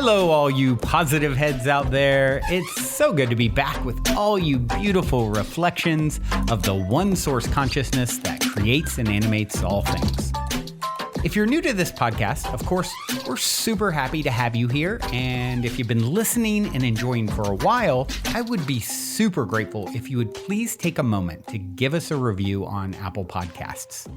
Hello, all you positive heads out there. It's so good to be back with all you beautiful reflections of the one source consciousness that creates and animates all things. If you're new to this podcast, of course, we're super happy to have you here. And if you've been listening and enjoying for a while, I would be super grateful if you would please take a moment to give us a review on Apple Podcasts.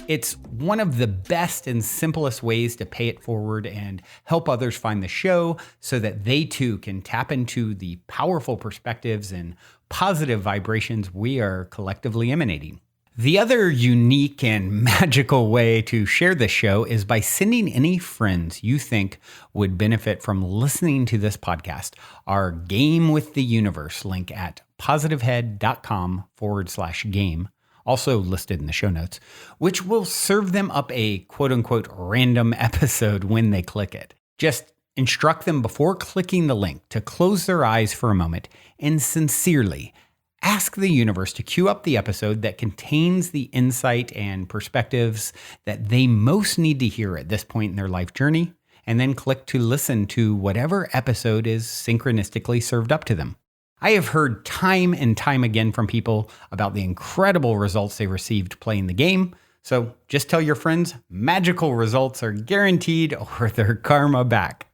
It's one of the best and simplest ways to pay it forward and help others find the show so that they too can tap into the powerful perspectives and positive vibrations we are collectively emanating. The other unique and magical way to share this show is by sending any friends you think would benefit from listening to this podcast our Game with the Universe link at positivehead.com/game. Also listed in the show notes, which will serve them up a quote unquote random episode when they click it. Just instruct them before clicking the link to close their eyes for a moment and sincerely ask the universe to cue up the episode that contains the insight and perspectives that they most need to hear at this point in their life journey, and then click to listen to whatever episode is synchronistically served up to them. I have heard time and time again from people about the incredible results they received playing the game. So just tell your friends magical results are guaranteed or their karma back.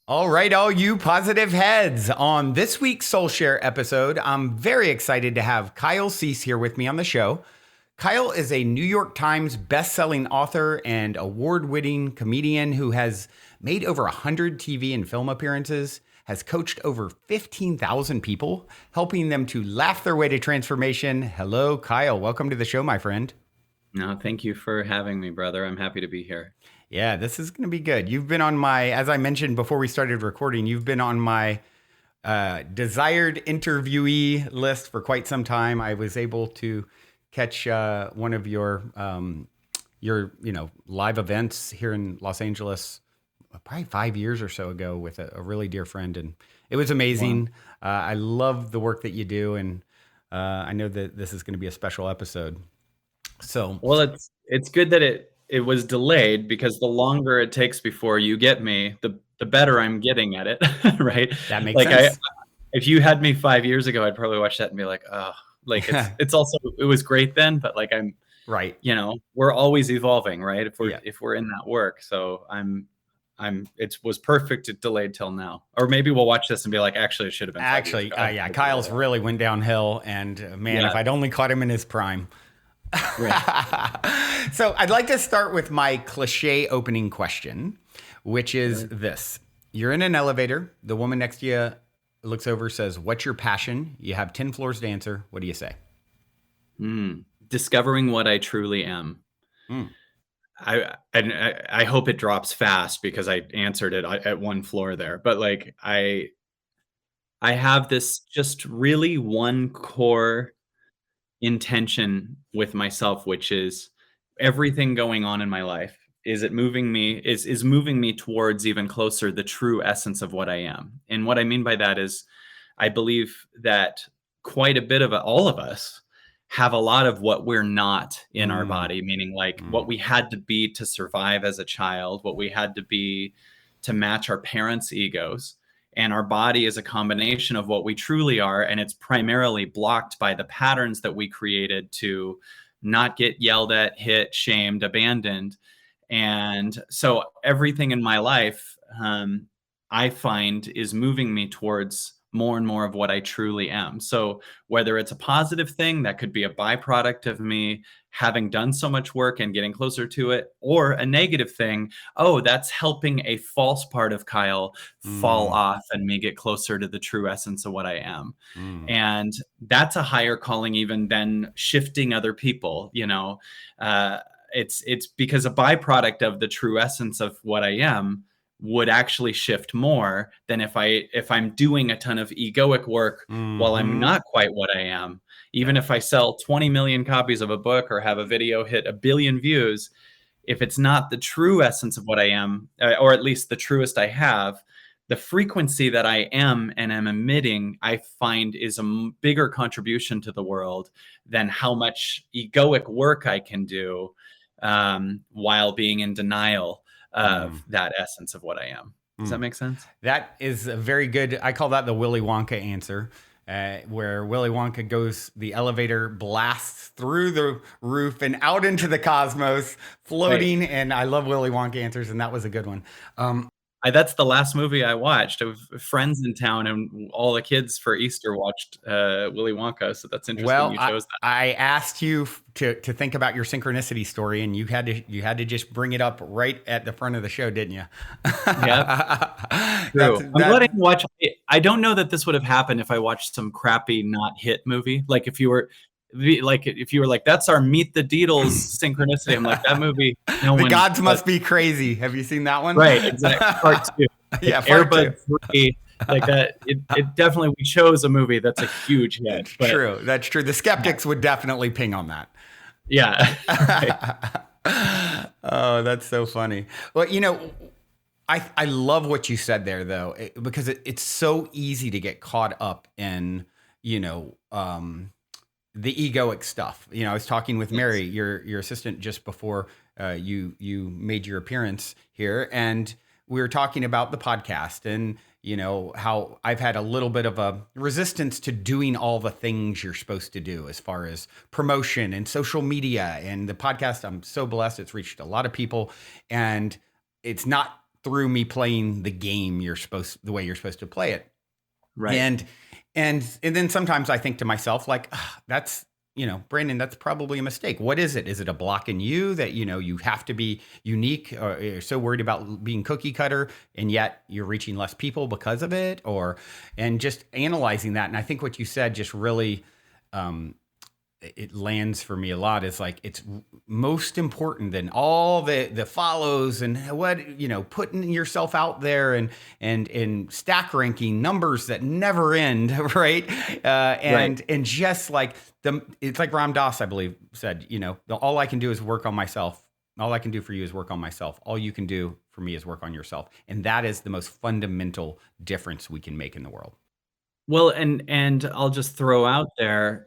All right, all you positive heads. On this week's Soul Share episode, I'm very excited to have Kyle Cease here with me on the show. Kyle is a New York Times bestselling author and award-winning comedian who has made over 100 TV and film appearances, has coached over 15,000 people, helping them to laugh their way to transformation. Hello, Kyle. Welcome to the show, my friend. No, thank you for having me, brother. I'm happy to be here. Yeah, this is going to be good. You've been on my, as I mentioned before we started recording, you've been on my desired interviewee list for quite some time. I was able to catch one of your live events here in Los Angeles probably 5 years or so ago with a really dear friend, and it was amazing. Wow. I love the work that you do, and I know that this is going to be a special episode. So, well, it's good that it was delayed, because the longer it takes before you get me, the better I'm getting at it, right? That makes sense. If you had me 5 years ago, I'd probably watch that and be like, oh. Like it's also, it was great then, but like I'm right. We're always evolving, right? If we're in that work. So it was perfect. It delayed till now, or maybe we'll watch this and be like, actually, it should have been. Actually, Kyle's really went downhill, and if I'd only caught him in his prime. Right. So I'd like to start with my cliche opening question, which is this: you're in an elevator. The woman next to you looks over, says, "What's your passion?" You have 10 floors to answer. What do you say? Discovering what I truly am. I hope it drops fast, because I answered it at one floor there. But like I have this just really one core intention with myself, which is everything going on in my life. Is moving me towards even closer the true essence of what I am. And what I mean by that is, I believe that quite a bit of all of us have a lot of what we're not in our body, meaning like what we had to be to survive as a child, what we had to be to match our parents' egos. And our body is a combination of what we truly are, and it's primarily blocked by the patterns that we created to not get yelled at, hit, shamed, abandoned. And so everything in my life, I find, is moving me towards more and more of what I truly am. So whether it's a positive thing that could be a byproduct of me having done so much work and getting closer to it, or a negative thing, that's helping a false part of Kyle fall off and me get closer to the true essence of what I am. And that's a higher calling even than shifting other people, It's because a byproduct of the true essence of what I am would actually shift more than if I'm doing a ton of egoic work while I'm not quite what I am. Even if I sell 20 million copies of a book or have a video hit 1 billion views, if it's not the true essence of what I am, or at least the truest I have, the frequency that I am and am emitting, I find, is a bigger contribution to the world than how much egoic work I can do while being in denial Mm. of that essence of what I am. Does that make sense? That is a very good. I call that the Willy Wonka answer, where Willy Wonka goes, the elevator blasts through the roof and out into the cosmos, floating. Right. And I love Willy Wonka answers, and that was a good one. That's the last movie I watched. I have friends in town, and all the kids for Easter watched Willy Wonka. So that's interesting Well, you I, chose that. I asked you to think about your synchronicity story, and you had to just bring it up right at the front of the show, didn't you? Yep. True. I'm glad I didn't watch. I don't know that this would have happened if I watched some crappy not hit movie. Like if you were like, that's our Meet the Deedles synchronicity. I'm like, that movie. No The one. gods must be crazy. Have you seen that one? Right. Exactly. Part two. Yeah, Air part two. Bud 3. Like that. It definitely. We chose a movie that's a huge hit. That's but, true. That's true. The skeptics would definitely ping on that. Yeah. Right. Oh, that's so funny. Well, I love what you said there, though, because it's so easy to get caught up in, the egoic stuff. I was talking with Mary, your assistant, just before you made your appearance here, and we were talking about the podcast and how I've had a little bit of a resistance to doing all the things you're supposed to do as far as promotion and social media and the podcast. I'm so blessed; it's reached a lot of people, and it's not through me playing the game the way you're supposed to play it. Right. And then sometimes I think to myself, like, that's, Brandon, that's probably a mistake. What is it? Is it a block in you that, you have to be unique, or you're so worried about being cookie cutter and yet you're reaching less people because of it? And just analyzing that. And I think what you said just really, it lands for me a lot, is like, it's most important than all the follows and what, putting yourself out there and stack ranking numbers that never end. Right. And just like it's like Ram Dass, I believe, said, all I can do is work on myself. All I can do for you is work on myself. All you can do for me is work on yourself. And that is the most fundamental difference we can make in the world. Well, and I'll just throw out there,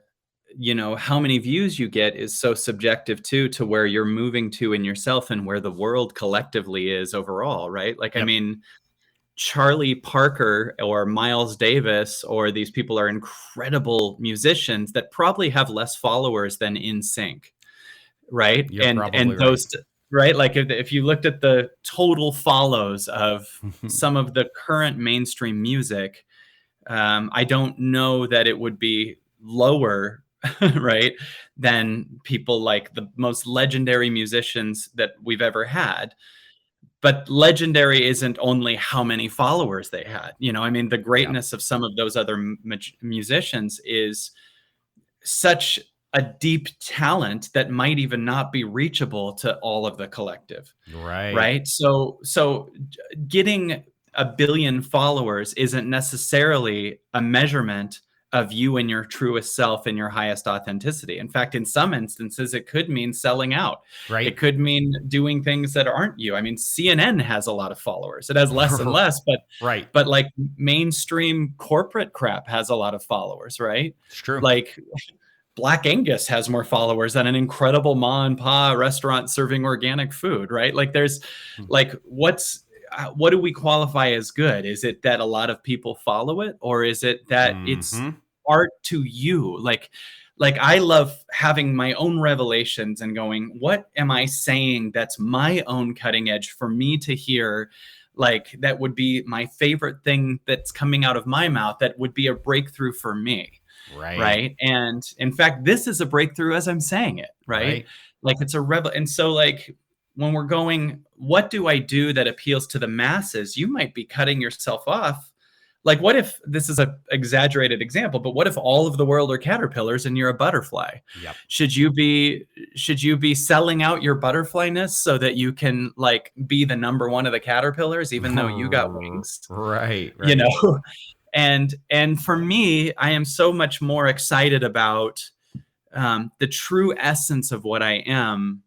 how many views you get is so subjective too, to where you're moving to in yourself and where the world collectively is overall, right? Like, yep. I mean, Charlie Parker or Miles Davis or these people are incredible musicians that probably have less followers than NSYNC, right? You're and those right, like if you looked at the total follows of some of the current mainstream music, I don't know that it would be lower right, than people like the most legendary musicians that we've ever had. But legendary isn't only how many followers they had. I mean, the greatness of some of those other musicians is such a deep talent that might even not be reachable to all of the collective. Right. So getting 1 billion followers isn't necessarily a measurement of you and your truest self and your highest authenticity. In fact, in some instances, it could mean selling out. Right. It could mean doing things that aren't you. I mean, CNN has a lot of followers. It has less and less, but like mainstream corporate crap has a lot of followers, right? It's true. Like Black Angus has more followers than an incredible ma and pa restaurant serving organic food, right? Like there's like, what do we qualify as good? Is it that a lot of people follow it, or is it that it's art to you? Like I love having my own revelations and going, what am I saying that's my own cutting edge for me to hear? Like that would be my favorite thing that's coming out of my mouth. That would be a breakthrough for me. Right. And in fact, this is a breakthrough as I'm saying it. Right. Like it's a rebel. And so like, when we're going, what do I do that appeals to the masses? You might be cutting yourself off. Like, what if, this is an exaggerated example, but what if all of the world are caterpillars and you're a butterfly? Yep. Should you be selling out your butterflyness so that you can like be the number one of the caterpillars, even though you got wings? Right. And for me, I am so much more excited about the true essence of what I am,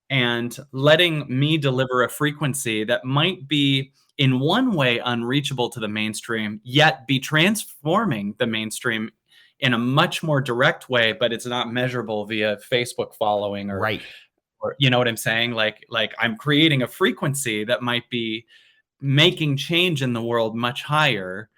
and letting me deliver a frequency that might be in one way unreachable to the mainstream, yet be transforming the mainstream in a much more direct way, but it's not measurable via Facebook following or or you know what I'm saying? Like I'm creating a frequency that might be making change in the world much higher,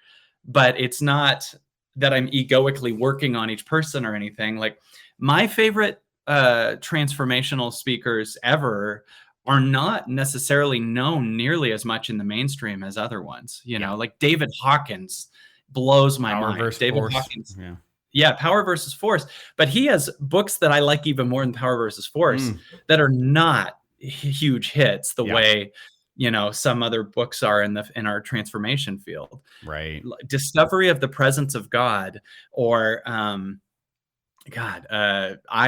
but it's not that I'm egoically working on each person or anything. Like my favorite transformational speakers ever are not necessarily known nearly as much in the mainstream as other ones. You Yeah. know, like David Hawkins blows my Power mind. versus David force. Hawkins, Yeah. yeah, Power versus Force. But he has books that I like even more than Power versus Force Mm. that are not huge hits the Yeah. way, you know, some other books are in our transformation field. Right. Discovery of the Presence of God, or Eye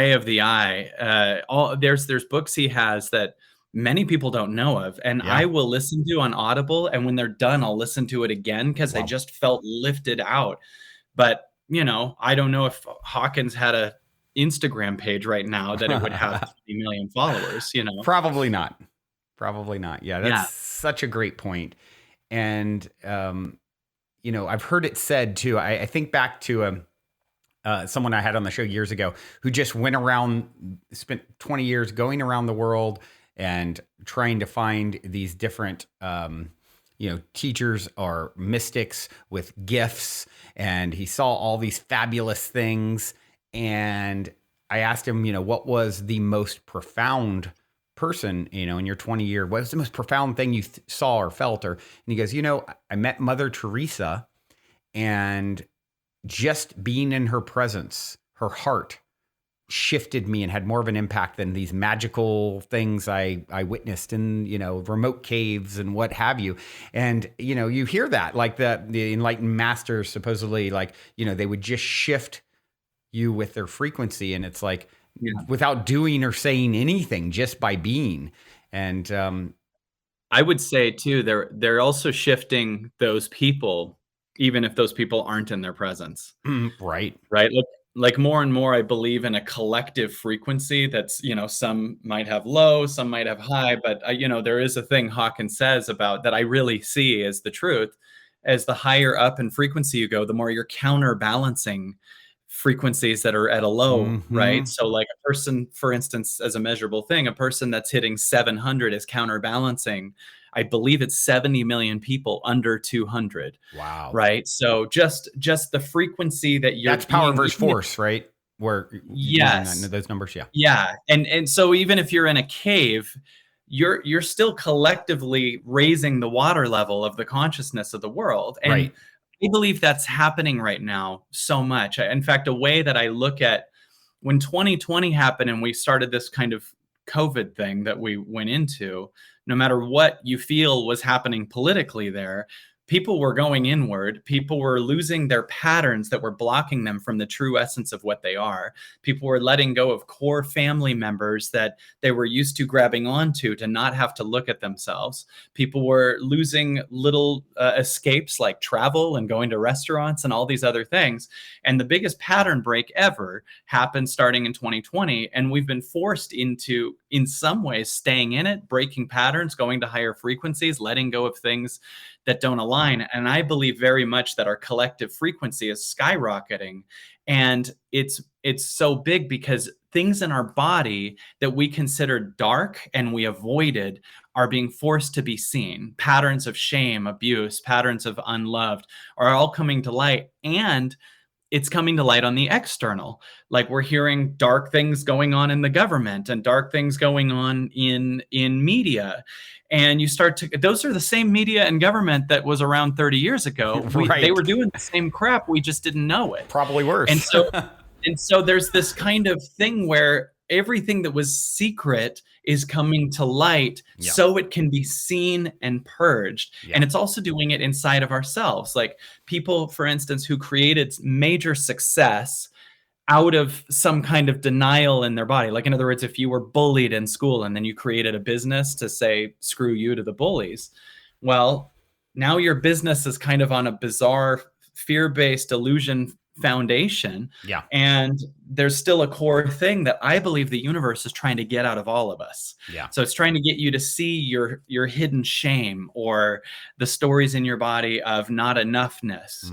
of the Eye. All there's books he has that many people don't know of, and I Yeah. will listen to on Audible, and when they're done, I'll listen to it again because I Wow. just felt lifted out. But you know, I don't know if Hawkins had a Instagram page right now that it would have 50 million followers. You know, Probably not. Probably not. Yeah, that's yeah, such a great point. And I've heard it said too. I think back to someone I had on the show years ago who just went around, spent 20 years going around the world and trying to find these different, teachers or mystics with gifts. And he saw all these fabulous things. And I asked him, what was the most profound person, in your 20-year, what was the most profound thing you saw or felt? And he goes, I met Mother Teresa, and just being in her presence, her heart shifted me and had more of an impact than these magical things I witnessed in, remote caves and what have you. And, you hear that, like the enlightened masters supposedly, like, they would just shift you with their frequency. And it's like, yeah. without doing or saying anything, just by being. And I would say too, they're also shifting those people, even if those people aren't in their presence. right. Right? Like more and more, I believe in a collective frequency that's, some might have low, some might have high, but, there is a thing Hawkins says about that I really see as the truth. As the higher up in frequency you go, the more you're counterbalancing frequencies that are at a low, right? Mm-hmm. So like a person, for instance, as a measurable thing, a person that's hitting 700 is counterbalancing, I believe it's 70 million people under 200. Wow. Right? So just the frequency that you're That's power being, versus even if, force, right? Where using yes. those numbers, yeah. Yeah. And so even if you're in a cave, you're still collectively raising the water level of the consciousness of the world. And Right. I believe that's happening right now so much. In fact, a way that I look at when 2020 happened and we started this kind of COVID thing that we went into, no matter what you feel was happening politically there, people were going inward. People were losing their patterns that were blocking them from the true essence of what they are. People were letting go of core family members that they were used to grabbing onto to not have to look at themselves. People were losing little escapes like travel and going to restaurants and all these other things. And the biggest pattern break ever happened starting in 2020. And we've been forced into, in some ways, staying in it, breaking patterns, going to higher frequencies, letting go of things that don't align. And I believe very much that our collective frequency is skyrocketing. And it's so big because things in our body that we considered dark and we avoided are being forced to be seen. Patterns of shame, abuse, patterns of unloved are all coming to light. And it's coming to light on the external. Like we're hearing dark things going on in the government and dark things going on in media. And you start to, those are the same media and government that was around 30 years ago. They Right. were doing the same crap. We just didn't know it. Probably worse. And so there's this kind of thing where everything that was secret is coming to light Yeah. so it can be seen and purged. Yeah. And it's also doing it inside of ourselves. Like people, for instance, who created major success out of some kind of denial in their body. Like, in other words, if you were bullied in school and then you created a business to say, screw you to the bullies, well, now your business is kind of on a bizarre fear-based illusion foundation. Yeah. And there's still a core thing that I believe the universe is trying to get out of all of us. Yeah. So it's trying to get you to see your hidden shame or the stories in your body of not enoughness.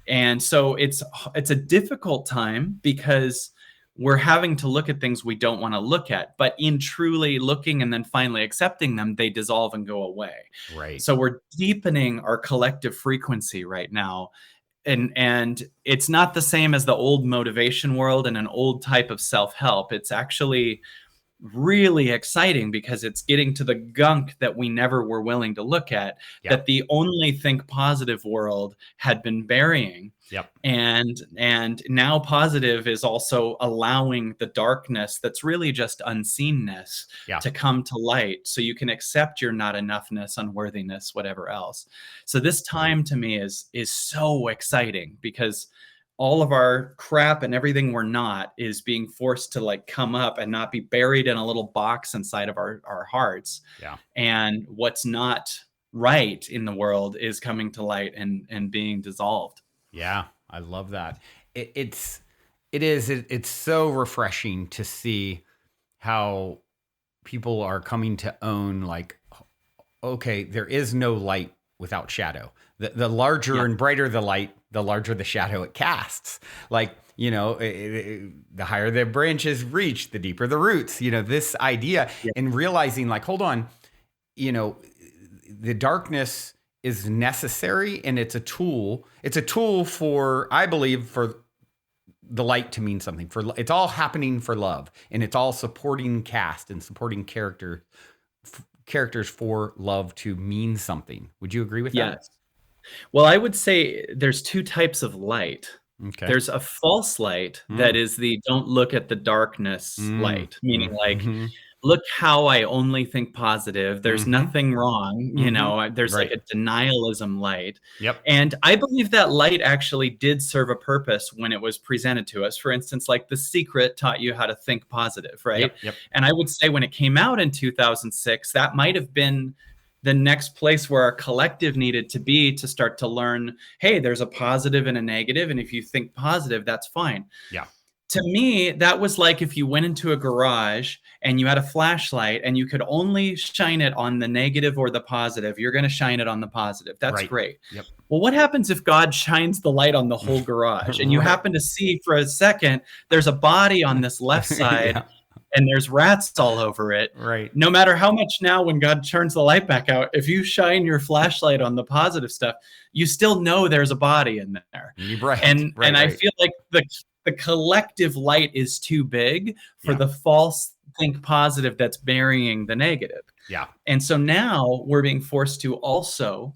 And so it's a difficult time because we're having to look at things we don't want to look at. But in truly looking and then finally accepting them, they dissolve and go away. Right. So we're deepening our collective frequency right now. And it's not the same as the old motivation world and an old type of self-help. It's actually really exciting because it's getting to the gunk that we never were willing to look at, Yeah. that the only think positive world had been burying. Yep. And now positive is also allowing the darkness that's really just unseenness Yeah. to come to light, so you can accept your not enoughness, unworthiness, whatever else. So this time to me is so exciting, because all of our crap and everything we're not is being forced to like come up and not be buried in a little box inside of our hearts. Yeah. And what's not right in the world is coming to light and being dissolved. Yeah, I love that. It's so refreshing to see how people are coming to own, like, okay, there is no light without shadow. The larger Yeah. and brighter the light, the larger the shadow it casts. Like, you know, the higher the branches reach, the deeper the roots. You know, this idea, Yeah. and realizing, like, hold on, you know, the darkness is necessary, and it's a tool. It's a tool for, I believe, for the light to mean something. It's all happening for love, and it's all supporting cast and supporting characters for love to mean something. Would you agree with that? Yes. Well, I would say there's two types of light. Okay. There's a false light that is the don't look at the darkness light, meaning like, look how I only think positive. There's nothing wrong. You know, there's like Right. a denialism light. Yep. And I believe that light actually did serve a purpose when it was presented to us. For instance, like The Secret taught you how to think positive, right? Yep. And I would say when it came out in 2006, that might have been the next place where our collective needed to be, to start to learn, hey, there's a positive and a negative, and if you think positive, that's fine. Yeah. To me, that was like if you went into a garage and you had a flashlight and you could only shine it on the negative or the positive. You're going to shine it on the positive. That's Right. great. Yep. Well, what happens if God shines the light on the whole garage and you Right. happen to see for a second there's a body on this left side Yeah. and there's rats all over it? Right. No matter how much now, when God turns the light back out, if you shine your flashlight on the positive stuff, you still know there's a body in there. Right. And Right. I feel like the collective light is too big for Yeah. the false think positive that's burying the negative. Yeah. And so now we're being forced to also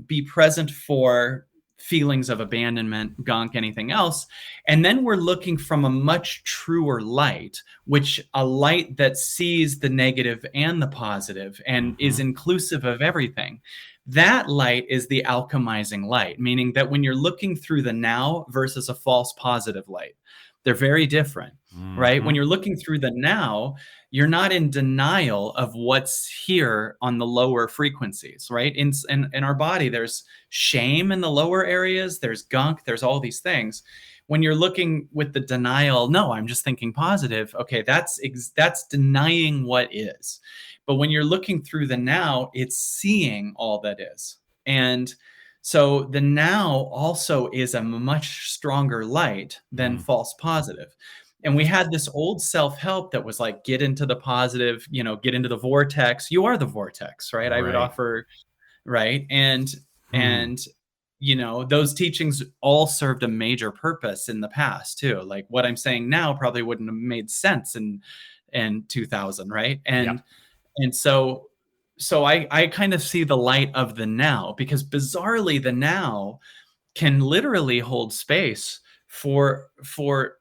be present for feelings of abandonment, gunk, anything else. And then we're looking from a much truer light, which a light that sees the negative and the positive and is inclusive of everything. That light is the alchemizing light, meaning that when you're looking through the now versus a false positive light, they're very different, right? When you're looking through the now, you're not in denial of what's here on the lower frequencies, right? In our body, there's shame in the lower areas, there's gunk, there's all these things. When you're looking with the denial, no, I'm just thinking positive. Okay, that's denying what is. But when you're looking through the now, it's seeing all that is. And so the now also is a much stronger light than false positive. And we had this old self-help that was like, get into the positive, you know, get into the vortex. You are the vortex, right? I would Right. offer, right? And you know, those teachings all served a major purpose in the past too. Like what I'm saying now probably wouldn't have made sense in 2000, right? And so I kind of see the light of the now, because bizarrely the now can literally hold space for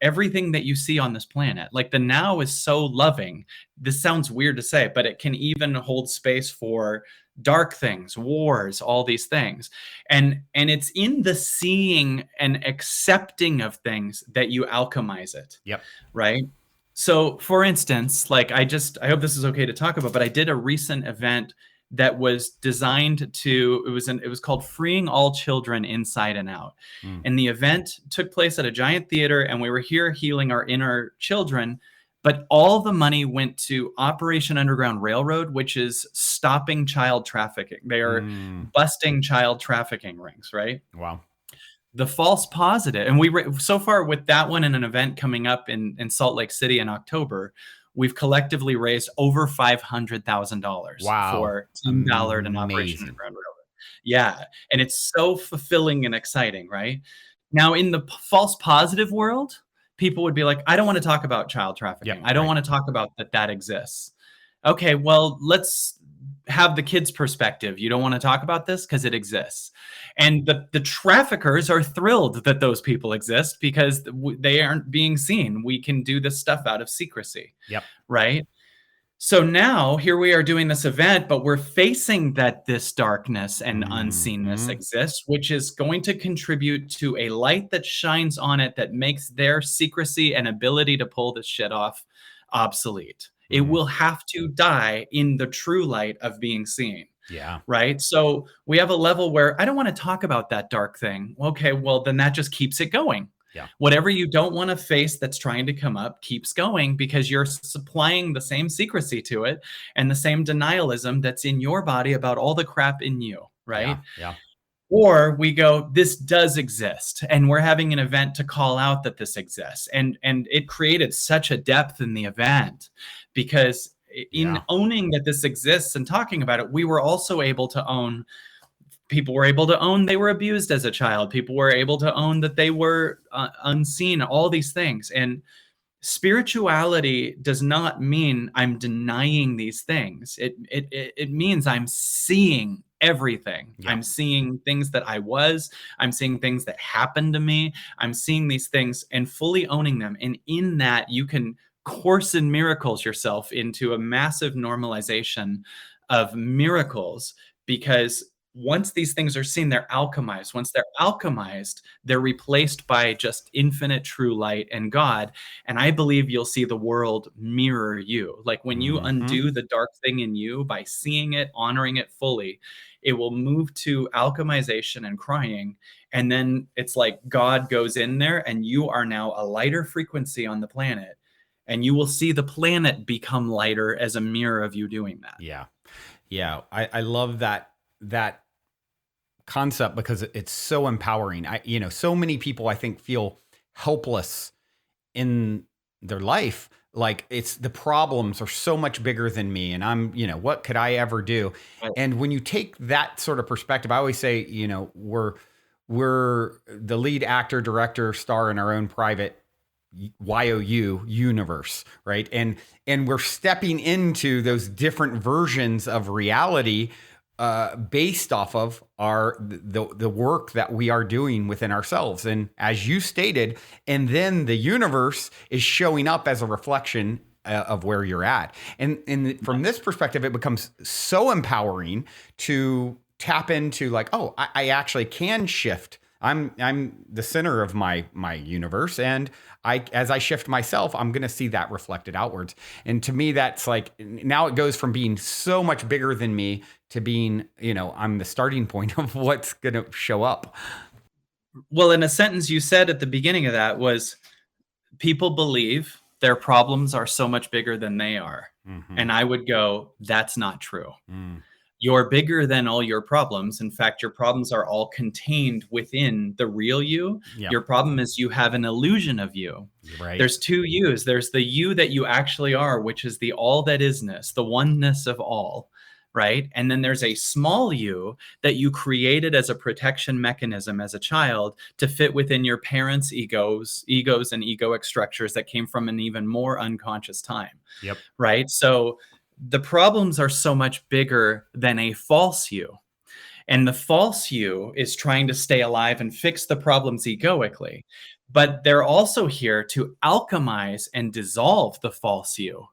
everything that you see on this planet. Like the now is so loving. This sounds weird to say, but it can even hold space for dark things, wars, all these things. And it's in the seeing and accepting of things that you alchemize it. Yep. Right? So for instance, like I hope this is okay to talk about, but I did a recent event that was designed to, it was called Freeing All Children Inside and Out. And the event took place at a giant theater, and we were here healing our inner children, but all the money went to Operation Underground Railroad, which is stopping child trafficking. They are busting child trafficking rings, right? Wow. the false positive. And so far with that one and an event coming up in Salt Lake City in October, we've collectively raised over $500,000 Wow. for Team Ballard and Operation Amazing. Underground Railroad. Yeah, and it's so fulfilling and exciting, right? Now, in the false positive world, people would be like, I don't want to talk about child trafficking. Yep, I don't right. want to talk about that exists. Okay, well, let's have the kids' perspective. You don't want to talk about this because it exists. And the traffickers are thrilled that those people exist because they aren't being seen. We can do this stuff out of secrecy, Yep. right? So now here we are doing this event, but we're facing that this darkness and unseeness Mhm. exists, which is going to contribute to a light that shines on it that makes their secrecy and ability to pull this shit off obsolete. It Mhm. will have to die in the true light of being seen. Yeah. Right. So we have a level where I don't want to talk about that dark thing. Okay, well, then that just keeps it going. Yeah. Whatever you don't want to face that's trying to come up keeps going because you're supplying the same secrecy to it and the same denialism that's in your body about all the crap in you. Yeah. Right. Yeah. Or we go, this does exist, and we're having an event to call out that this exists. And it created such a depth in the event because in Yeah. owning that this exists and talking about it, we were also able to own people were able to own they were abused as a child. People were able to own that they were unseen, all these things. And spirituality does not mean I'm denying these things. It means I'm seeing everything. Yeah. I'm seeing things that I was. I'm seeing things that happened to me. I'm seeing these things and fully owning them. And in that, you can course in miracles yourself into a massive normalization of miracles because once these things are seen, they're alchemized. Once they're alchemized, they're replaced by just infinite true light and God. And I believe you'll see the world mirror you. Like when you Mhm. undo the dark thing in you by seeing it, honoring it fully, it will move to alchemization and crying. And then it's like God goes in there and you are now a lighter frequency on the planet. And you will see the planet become lighter as a mirror of you doing that. Yeah. Yeah. I love that concept because it's so empowering. So many people I think feel helpless in their life. Like it's the problems are so much bigger than me. And what could I ever do? Right. And when you take that sort of perspective, I always say, we're the lead actor, director, star in our own private youniverse, right? And we're stepping into those different versions of reality based off of the work that we are doing within ourselves. And as you stated, and then the universe is showing up as a reflection of where you're at. And from this perspective, it becomes so empowering to tap into like, oh, I actually can shift. I'm the center of my universe, and as I shift myself, I'm going to see that reflected outwards. And to me, that's like now it goes from being so much bigger than me to being, I'm the starting point of what's going to show up. Well, in a sentence you said at the beginning of that was people believe their problems are so much bigger than they are. Mm-hmm. And I would go, that's not true. Mm. You're bigger than all your problems. In fact, your problems are all contained within the real you. Yeah. Your problem is you have an illusion of you. Right. There's two yous. There's the you that you actually are, which is the all that isness, the oneness of all, right? And then there's a small you that you created as a protection mechanism as a child to fit within your parents' egos and egoic structures that came from an even more unconscious time. Yep. Right? So the problems are so much bigger than a false you. And the false you is trying to stay alive and fix the problems egoically. But they're also here to alchemize and dissolve the false you.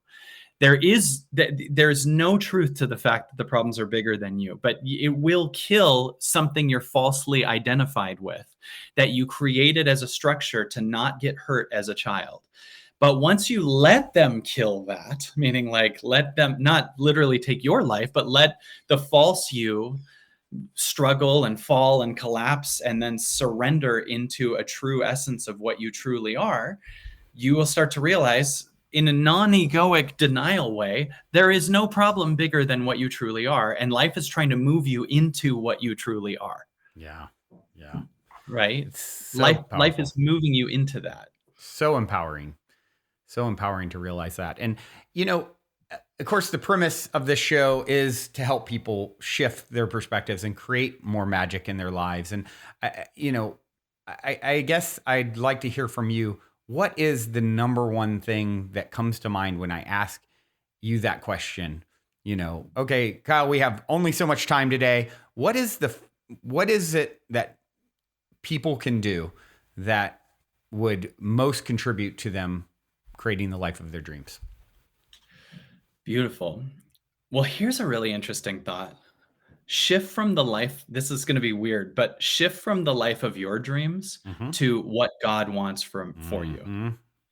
There's no truth to the fact that the problems are bigger than you, but it will kill something you're falsely identified with, that you created as a structure to not get hurt as a child. But once you let them kill that, meaning like let them not literally take your life, but let the false you struggle and fall and collapse and then surrender into a true essence of what you truly are, you will start to realize in a non-egoic denial way, there is no problem bigger than what you truly are. And life is trying to move you into what you truly are. Yeah. Yeah. right? It's so Life powerful. is moving you into that. So empowering. So empowering to realize that. And, you know, of course, the premise of this show is to help people shift their perspectives and create more magic in their lives. And, I guess I'd like to hear from you. What is the number one thing that comes to mind when I ask you that question? Okay, Kyle, we have only so much time today. What is it that people can do that would most contribute to them creating the life of their dreams? Beautiful. Well, here's a really interesting thought. Shift from the life, this is going to be weird, but shift from the life of your dreams Mm-hmm. to what God wants for you. Mm-hmm.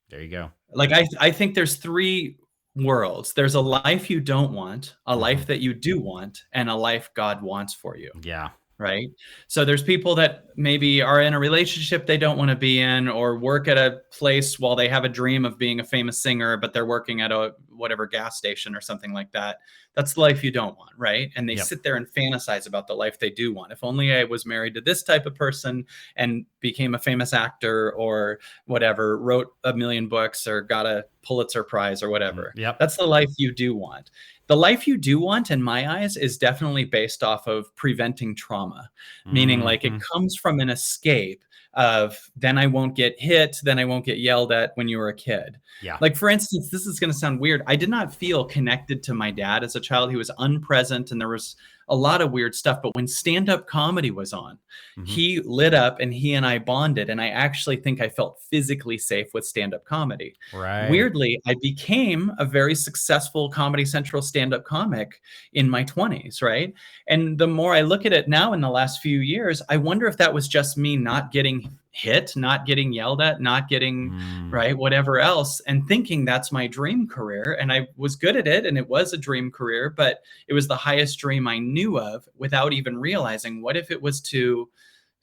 There you go. Like I think there's three worlds. There's a life you don't want, a Mm-hmm. life that you do want, and a life God wants for you. Yeah. Right? So there's people that maybe are in a relationship they don't want to be in, or work at a place while they have a dream of being a famous singer, but they're working at a whatever gas station or something like that. That's the life you don't want, right? And they Yep. sit there and fantasize about the life they do want. If only I was married to this type of person and became a famous actor or whatever, wrote a million books or got a Pulitzer Prize or whatever. Yep. That's the life you do want. The life you do want, in my eyes, is definitely based off of preventing trauma, meaning like it Mm-hmm. comes from an escape of then I won't get hit, then I won't get yelled at when you were a kid. Yeah. Like, for instance, this is going to sound weird. I did not feel connected to my dad as a child. He was unpresent and there was a lot of weird stuff. But when stand-up comedy was on, Mm-hmm. he lit up and he and I bonded. And I actually think I felt physically safe with stand-up comedy. Right. Weirdly, I became a very successful Comedy Central stand-up comic in my 20s, right? And the more I look at it now in the last few years, I wonder if that was just me not getting hit, not getting yelled at, not getting, Mm. right, whatever else, and thinking that's my dream career. And I was good at it and it was a dream career, but it was the highest dream I knew of without even realizing what if it was to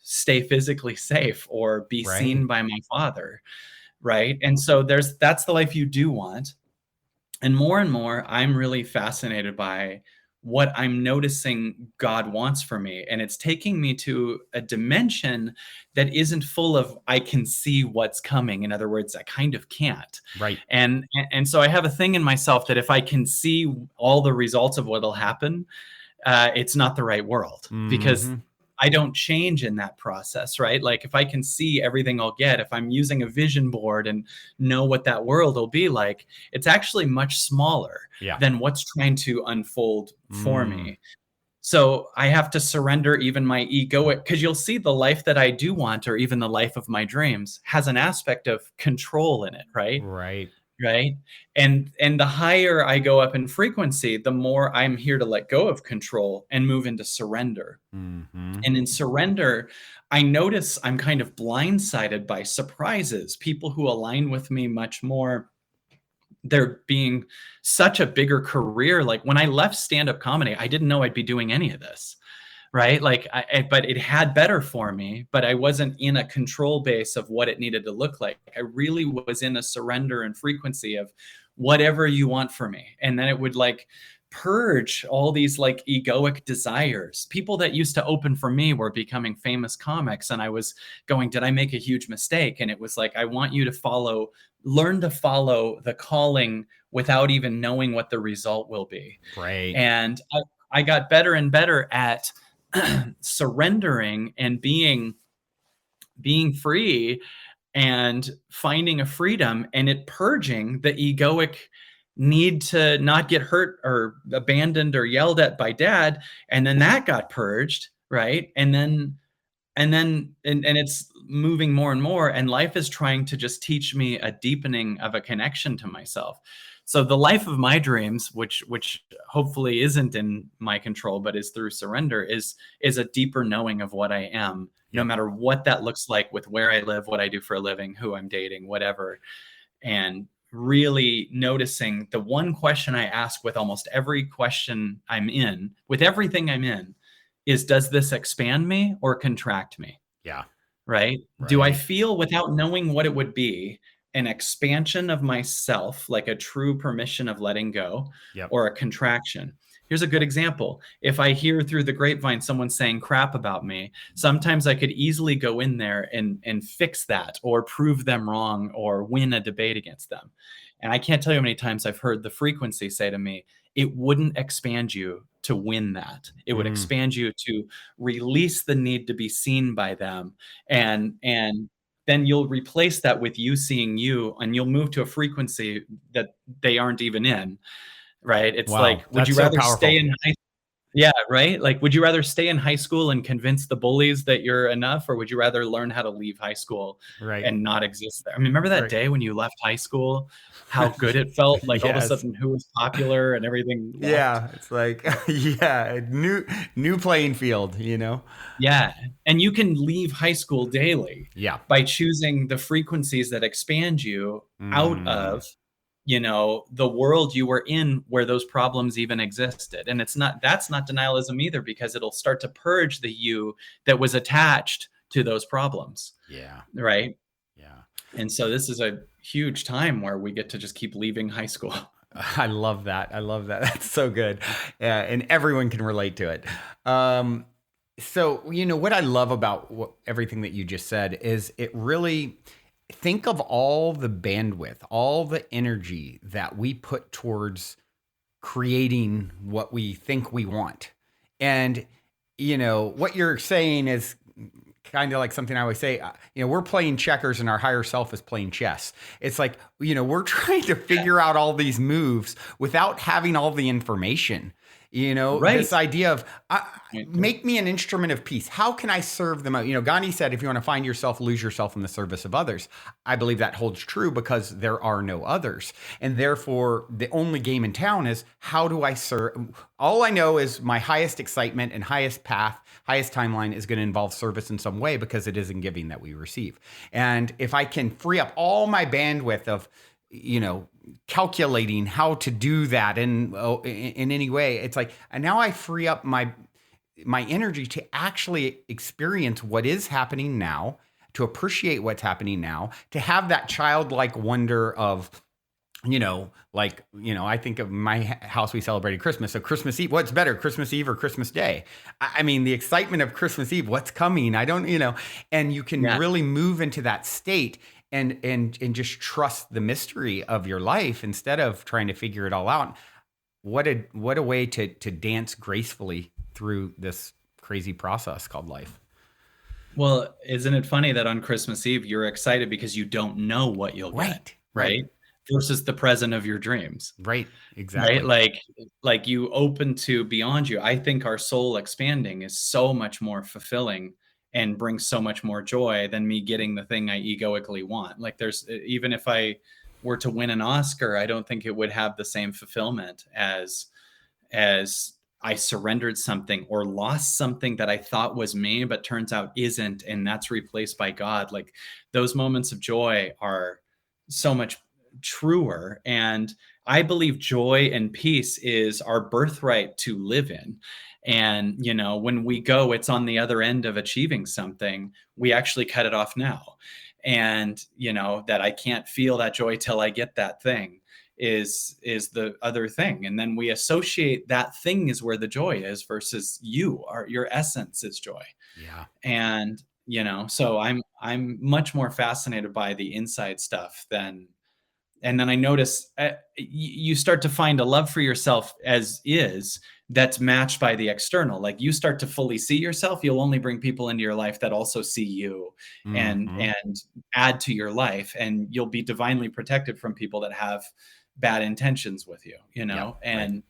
stay physically safe or be Right. seen by my father, right? And so that's the life you do want. And more, I'm really fascinated by what I'm noticing God wants for me. And it's taking me to a dimension that isn't full of, I can see what's coming. In other words, I kind of can't. Right. And so I have a thing in myself that if I can see all the results of what'll happen, it's not the right world because Mm-hmm. I don't change in that process, right? Like if I can see everything I'll get, if I'm using a vision board and know what that world will be like, it's actually much smaller Yeah. than what's trying to unfold for Mm. me. So I have to surrender even my egoic, because you'll see the life that I do want, or even the life of my dreams, has an aspect of control in it, right? Right. Right. And the higher I go up in frequency, the more I'm here to let go of control and move into surrender. Mm-hmm. And in surrender, I notice I'm kind of blindsided by surprises, people who align with me much more. There being such a bigger career. Like when I left stand-up comedy, I didn't know I'd be doing any of this. Right. Like, but it had better for me, but I wasn't in a control base of what it needed to look like. I really was in a surrender and frequency of whatever you want for me. And then it would like purge all these like egoic desires. People that used to open for me were becoming famous comics. And I was going, did I make a huge mistake? And it was like, I want you to learn to follow the calling without even knowing what the result will be. Right. And I got better and better at surrendering and being free and finding a freedom, and it purging the egoic need to not get hurt or abandoned or yelled at by dad. And then that got purged, right? And it's moving more and more, and life is trying to just teach me a deepening of a connection to myself. So the life of my dreams, which hopefully isn't in my control but is through surrender, is a deeper knowing of what I am, no Yep. matter what that looks like, with where I live, what I do for a living, who I'm dating, whatever. And really noticing the one question I ask with almost every question I'm in, with everything I'm in, is, does this expand me or contract me? Yeah. Right? Do I Right. feel, without knowing what it would be, an expansion of myself, like a true permission of letting go, Yep. or a contraction? Here's a good example. If I hear through the grapevine someone saying crap about me, sometimes I could easily go in there and fix that or prove them wrong or win a debate against them. And I can't tell you how many times I've heard the frequency say to me, it wouldn't expand you to win that. It would Mm, expand you to release the need to be seen by them. And then you'll replace that with you seeing you, and you'll move to a frequency that they aren't even in. Right? It's wow, like, would that's you so rather stay powerful. in high yeah, right? Like, would you rather stay in high school and convince the bullies that you're enough, or would you rather learn how to leave high school Right. and not exist there? I mean, remember that Right. day when you left high school? How good it felt? Like, all of a Yes. sudden, who was popular and everything left? Yeah. It's like, yeah, new playing field, you know? Yeah, and you can leave high school daily Yeah. by choosing the frequencies that expand you out Mm, of, the world you were in where those problems even existed. And that's not denialism either, because it'll start to purge the you that was attached to those problems, yeah. right? Yeah. And so this is a huge time where we get to just keep leaving high school. I love that. I love that. That's so good. And everyone can relate to it. Um, so, what I love about everything that you just said is it really think of all the bandwidth, all the energy that we put towards creating what we think we want. And, what you're saying is kind of like something I always say, we're playing checkers and our higher self is playing chess. It's like, we're trying to figure out all these moves without having all the information. Right. This idea of Right. make me an instrument of peace. How can I serve them? Gandhi said, if you want to find yourself, lose yourself in the service of others. I believe that holds true because there are no others. And therefore, the only game in town is how do I serve? All I know is my highest excitement and highest path, highest timeline is going to involve service in some way because it is in giving that we receive. And if I can free up all my bandwidth of, calculating how to do that in any way, it's like, and now I free up my energy to actually experience what is happening now, to appreciate what's happening now, to have that childlike wonder of, I think of my house, we celebrated Christmas. So Christmas Eve, what's better, Christmas Eve or Christmas Day? I mean, the excitement of Christmas Eve, what's coming? I don't, and you can Yeah. really move into that state and just trust the mystery of your life instead of trying to figure it all out. What a way to dance gracefully through this crazy process called life. Well, isn't it funny that on Christmas Eve you're excited because you don't know what you'll get, Right, right, right? Versus the present of your dreams, right, right? exactly. Like you open to beyond you. I think our soul expanding is so much more fulfilling and brings so much more joy than me getting the thing I egoically want. Like there's even if I were to win an Oscar, I don't think it would have the same fulfillment as I surrendered something or lost something that I thought was me, but turns out isn't, and that's replaced by God. Like those moments of joy are so much truer. And I believe joy and peace is our birthright to live in. And, when we go, it's on the other end of achieving something. We actually cut it off now. And, that I can't feel that joy till I get that thing is the other thing. And then we associate that thing is where the joy is versus your essence is joy. Yeah. And so I'm much more fascinated by the inside stuff than. And then I notice you start to find a love for yourself as is that's matched by the external. Like you start to fully see yourself, you'll only bring people into your life that also see you and Hmm. and add to your life, and you'll be divinely protected from people that have bad intentions with you, Yep. Right. and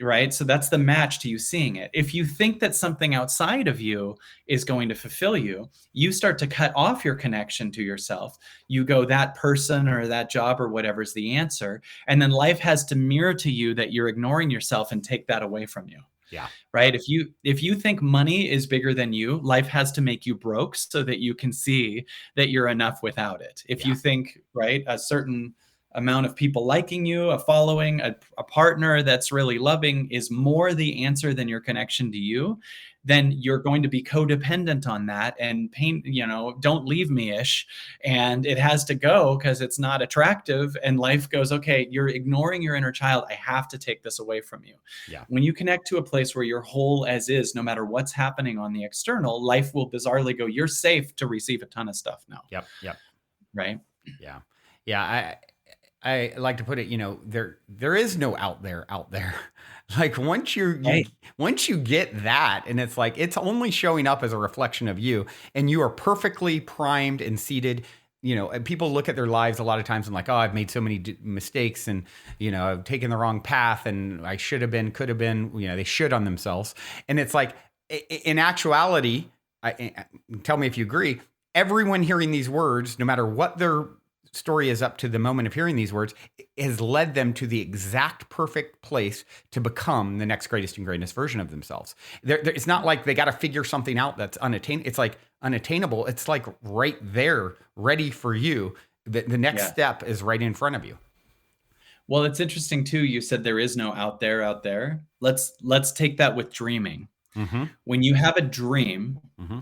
right? So that's the match to you seeing it. If you think that something outside of you is going to fulfill you, you start to cut off your connection to yourself. You go, that person or that job or whatever is the answer. And then life has to mirror to you that you're ignoring yourself and take that away from you. Yeah. Right? If you think money is bigger than you, life has to make you broke so that you can see that you're enough without it. If you Yeah. think, right, a certain amount of people liking you, a following, a partner that's really loving is more the answer than your connection to you, then you're going to be codependent on that and pain, don't leave me ish. And it has to go because it's not attractive. And life goes, okay, you're ignoring your inner child. I have to take this away from you. Yeah. When you connect to a place where you're whole as is, no matter what's happening on the external, life will bizarrely go, you're safe to receive a ton of stuff now. Yep. Right. Yeah. Yeah. I like to put it, there is no out there. Like once once you get that, and it's like it's only showing up as a reflection of you, and you are perfectly primed and seated. And people look at their lives a lot of times and like, oh, I've made so many mistakes, and I've taken the wrong path, and I should have been, could have been. They should on themselves, and it's like in actuality, tell me if you agree. Everyone hearing these words, no matter what their story is up to the moment of hearing these words, has led them to the exact perfect place to become the next greatest and greatest version of themselves. It's not like they got to figure something out that's unattainable. It's like unattainable. It's like right there, ready for you. The next step is right in front of you. Well, it's interesting too. You said there is no out there. Let's take that with dreaming. Mm-hmm. When you have a dream, mm-hmm.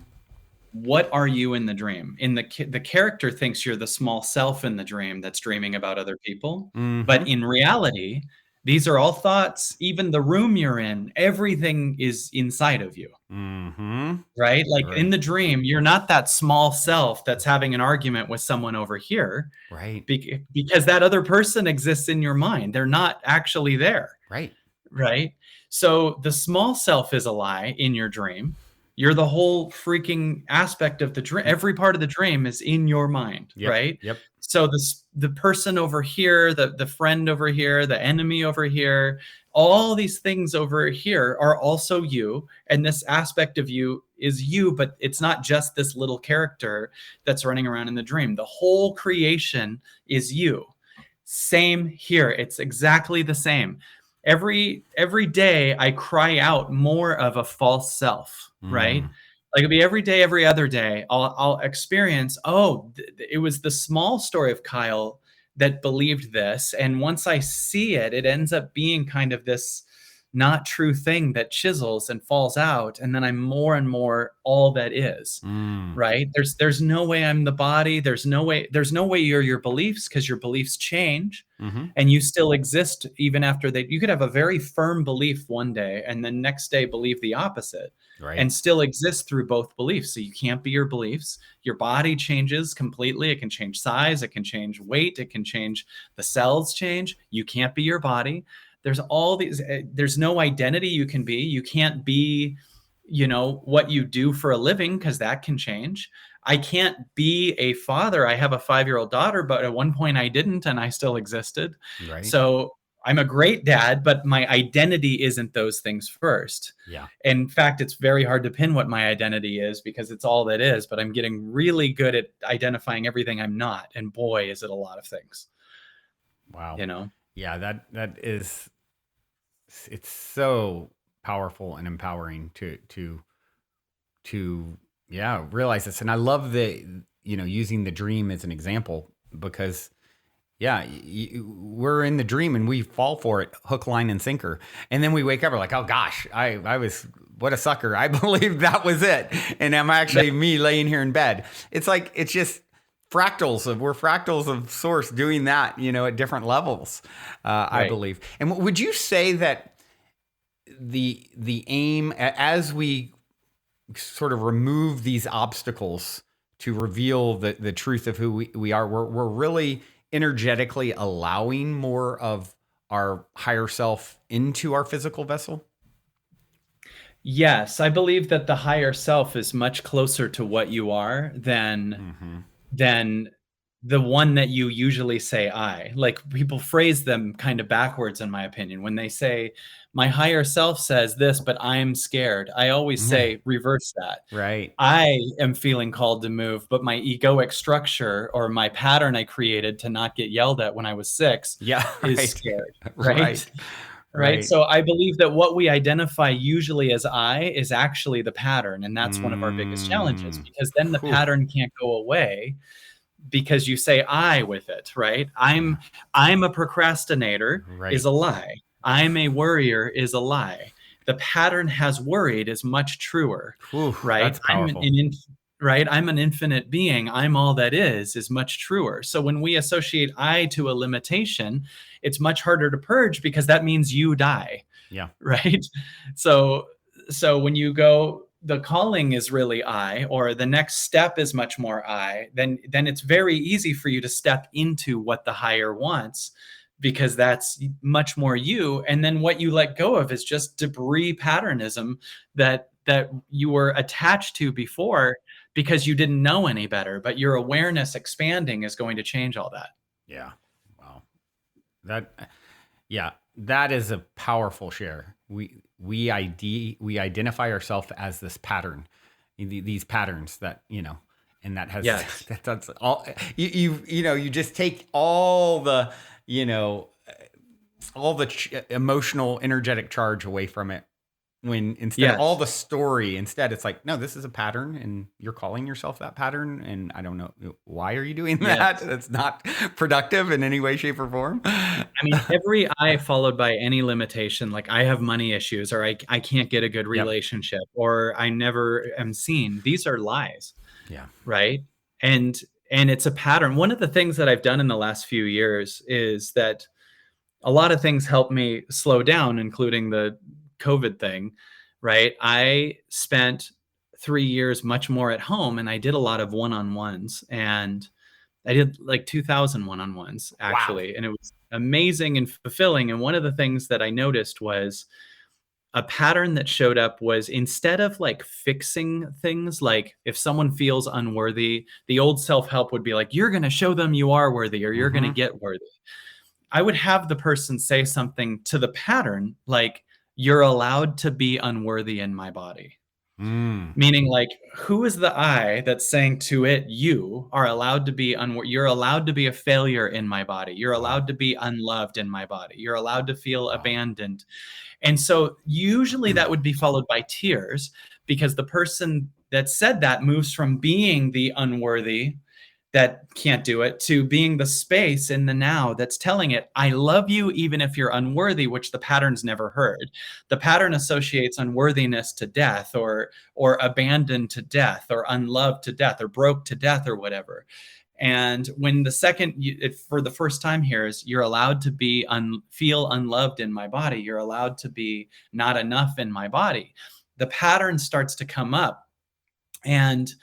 What are you in the dream? The character thinks you're the small self in the dream that's dreaming about other people. Mm-hmm. But in reality, these are all thoughts. Even the room you're in, everything is inside of you. Mm-hmm. Right? Like in the dream, you're not that small self that's having an argument with someone over here. Right. Because that other person exists in your mind. They're not actually there. Right? So the small self is a lie in your dream. You're the whole freaking aspect of the dream. Every part of the dream is in your mind, right? Yep. So the person over here, the friend over here, the enemy over here, all these things over here are also you. And this aspect of you is you, but it's not just this little character that's running around in the dream. The whole creation is you. Same here. It's exactly the same. Every day I cry out more of a false self. Right? Like it'll be every day, every other day, I'll experience, it was the small story of Kyle that believed this. And once I see it, it ends up being kind of this not true thing that chisels and falls out. And then I'm more and more all that is, right? There's no way I'm the body. There's no way you're your beliefs, because your beliefs change. Mm-hmm. And you still exist even after you could have a very firm belief one day and then next day believe the opposite. Right. And still exist through both beliefs. So you can't be your beliefs. Your body changes completely. It can change size. It can change weight. It can change, the cells change. You can't be your body. There's all these, there's no identity you can be. You can't be, what you do for a living, because that can change. I can't be a father. I have a 5-year-old daughter, but at one point I didn't, and I still existed. Right. So I'm a great dad, but my identity isn't those things first. Yeah. In fact, it's very hard to pin what my identity is, because it's all that is, but I'm getting really good at identifying everything I'm not. And boy, is it a lot of things. Wow. Yeah, that is, it's so powerful and empowering to realize this. And I love using the dream as an example, because we're in the dream and we fall for it, hook, line, and sinker. And then we wake up, we're like, oh gosh, I was, what a sucker. I believed that was it. And I'm actually me laying here in bed. It's like, it's just we're fractals of source doing that, at different levels, I believe. And would you say that the aim, as we sort of remove these obstacles to reveal the truth of who we are, we're really energetically allowing more of our higher self into our physical vessel? Yes, I believe that the higher self is much closer to what you are than the one that you usually say I. Like, people phrase them kind of backwards, in my opinion. When they say, my higher self says this, but I'm scared, I always say, reverse that. Right. I am feeling called to move, but my egoic structure, or my pattern I created to not get yelled at when I was 6 is scared. Right. So I believe that what we identify usually as I is actually the pattern. And that's one of our biggest challenges, because then the pattern can't go away. because you say I with it, right? Yeah. I'm a procrastinator is Right. a lie. I'm a worrier is a lie. The pattern has worried is much truer, Whew, right? that's powerful. Right? I'm an infinite being. I'm all that is much truer. So when we associate I to a limitation, it's much harder to purge because that means you die, Yeah. right? So when you go, the calling is really I, or the next step is much more I, then it's very easy for you to step into what the higher wants, because that's much more you. And then what you let go of is just debris patternism that you were attached to before because you didn't know any better. But your awareness expanding is going to change all that. Yeah. Wow. That yeah, that is a powerful share. We identify ourselves as this pattern, these patterns that and that has Yes. that's all. You just take all the you know all the emotional, energetic charge away from it. When instead all Yes. the story, instead it's like, no, this is a pattern, and you're calling yourself that pattern, and I don't know why are you doing that. Yes. That's not productive in any way, shape, or form. I mean, every I followed by any limitation, like I have money issues, or I can't get a good Yep. relationship, or I never am seen. These are lies, Yeah. right? And it's a pattern. One of the things that I've done in the last few years is that a lot of things help me slow down, including the COVID thing, right? I spent 3 years much more at home, and I did a lot of one-on-ones, and I did like 2,000 one-on-ones Wow. actually, and it was amazing and fulfilling. And one of the things that I noticed was a pattern that showed up was, instead of like fixing things, like if someone feels unworthy, the old self-help would be like, you're going to show them you are worthy, or you're going to Mm-hmm. get worthy. I would have the person say something to the pattern like, you're allowed to be unworthy in my body. Mm. Meaning, like, who is the I that's saying to it, you are allowed to be you're allowed to be a failure in my body. You're Wow. allowed to be unloved in my body. You're allowed to feel Wow. abandoned. And so usually that would be followed by tears, because the person that said that moves from being the unworthy that can't do it to being the space in the now that's telling it, I love you even if you're unworthy, which the pattern's never heard. The pattern associates unworthiness to death, or abandoned to death, or unloved to death, or broke to death, or whatever. And when the second, for the first time here, is you're allowed to be feel unloved in my body, you're allowed to be not enough in my body, the pattern starts to come up and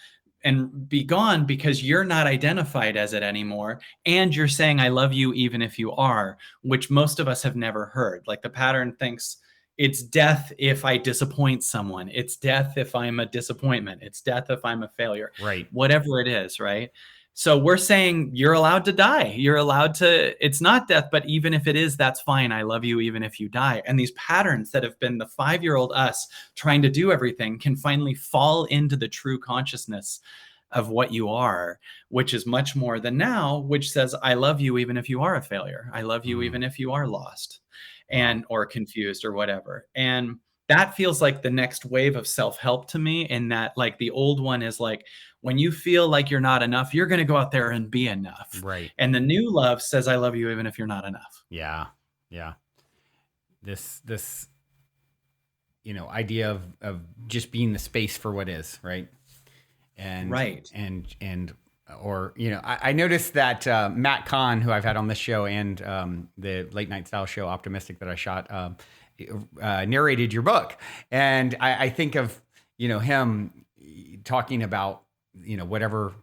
be gone, because you're not identified as it anymore, and you're saying I love you even if you are, which most of us have never heard. Like, the pattern thinks it's death if I disappoint someone, it's death if I'm a disappointment, it's death if I'm a failure, Right. whatever it is, right? So we're saying you're allowed to die, you're allowed to, it's not death, but even if it is, that's fine, I love you even if you die. And these patterns that have been the 5-year-old us trying to do everything can finally fall into the true consciousness of what you are, which is much more than now, which says, I love you even if you are a failure. I love you Mm. even if you are lost Wow. and or confused or whatever. And that feels like the next wave of self-help to me, in that, like, the old one is like, when you feel like you're not enough, you're going to go out there and be enough. Right. And the new love says, I love you even if you're not enough. Yeah. Yeah. This idea of just being the space for what is, right? and Right. and or I noticed that Matt Kahn, who I've had on this show, and the late night style show Optimistic that I shot, narrated your book, and I think of him talking about whatever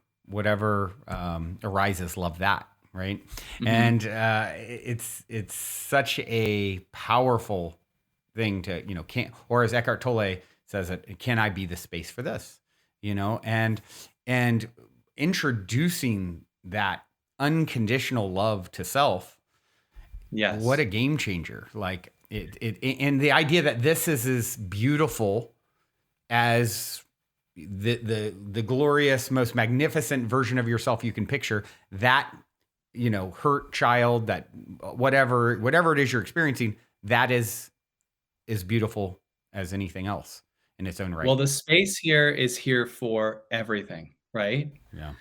arises, love that, right? Mm-hmm. And it's such a powerful thing to can, or as Eckhart Tolle says it, can I be the space for this? And introducing that unconditional love to self, what Yes. a game changer. Like and the idea that this is as beautiful as the glorious, most magnificent version of yourself you can picture, that hurt child, that whatever it is you're experiencing, that is as beautiful as anything else in its own Well, right. the space here is here for everything, right? Yeah.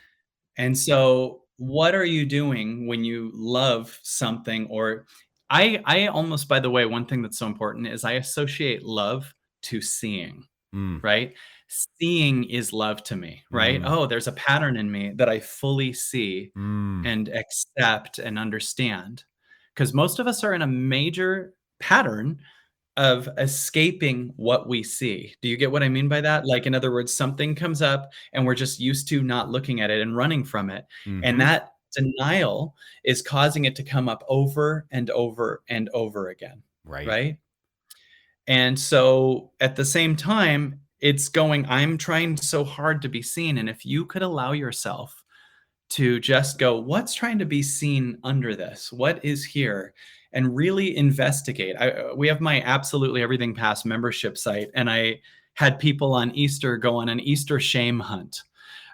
And so what are you doing when you love something? Or I almost, by the way, one thing that's so important is I associate love to seeing, Mm, right? Seeing is love to me, right? mm, Oh, there's a pattern in me that I fully see mm. and accept and understand. Because most of us are in a major pattern of escaping what we see. Do you get what I mean by that? Like, in other words, something comes up and we're just used to not looking at it and running from it. And Mhm. that denial is causing it to come up over and over and over again, Right. right? And so at the same time, it's going, I'm trying so hard to be seen. And if you could allow yourself to just go, what's trying to be seen under this? What is here? And really investigate. We have my Absolutely Everything Past membership site, and I had people on Easter go on an Easter shame hunt,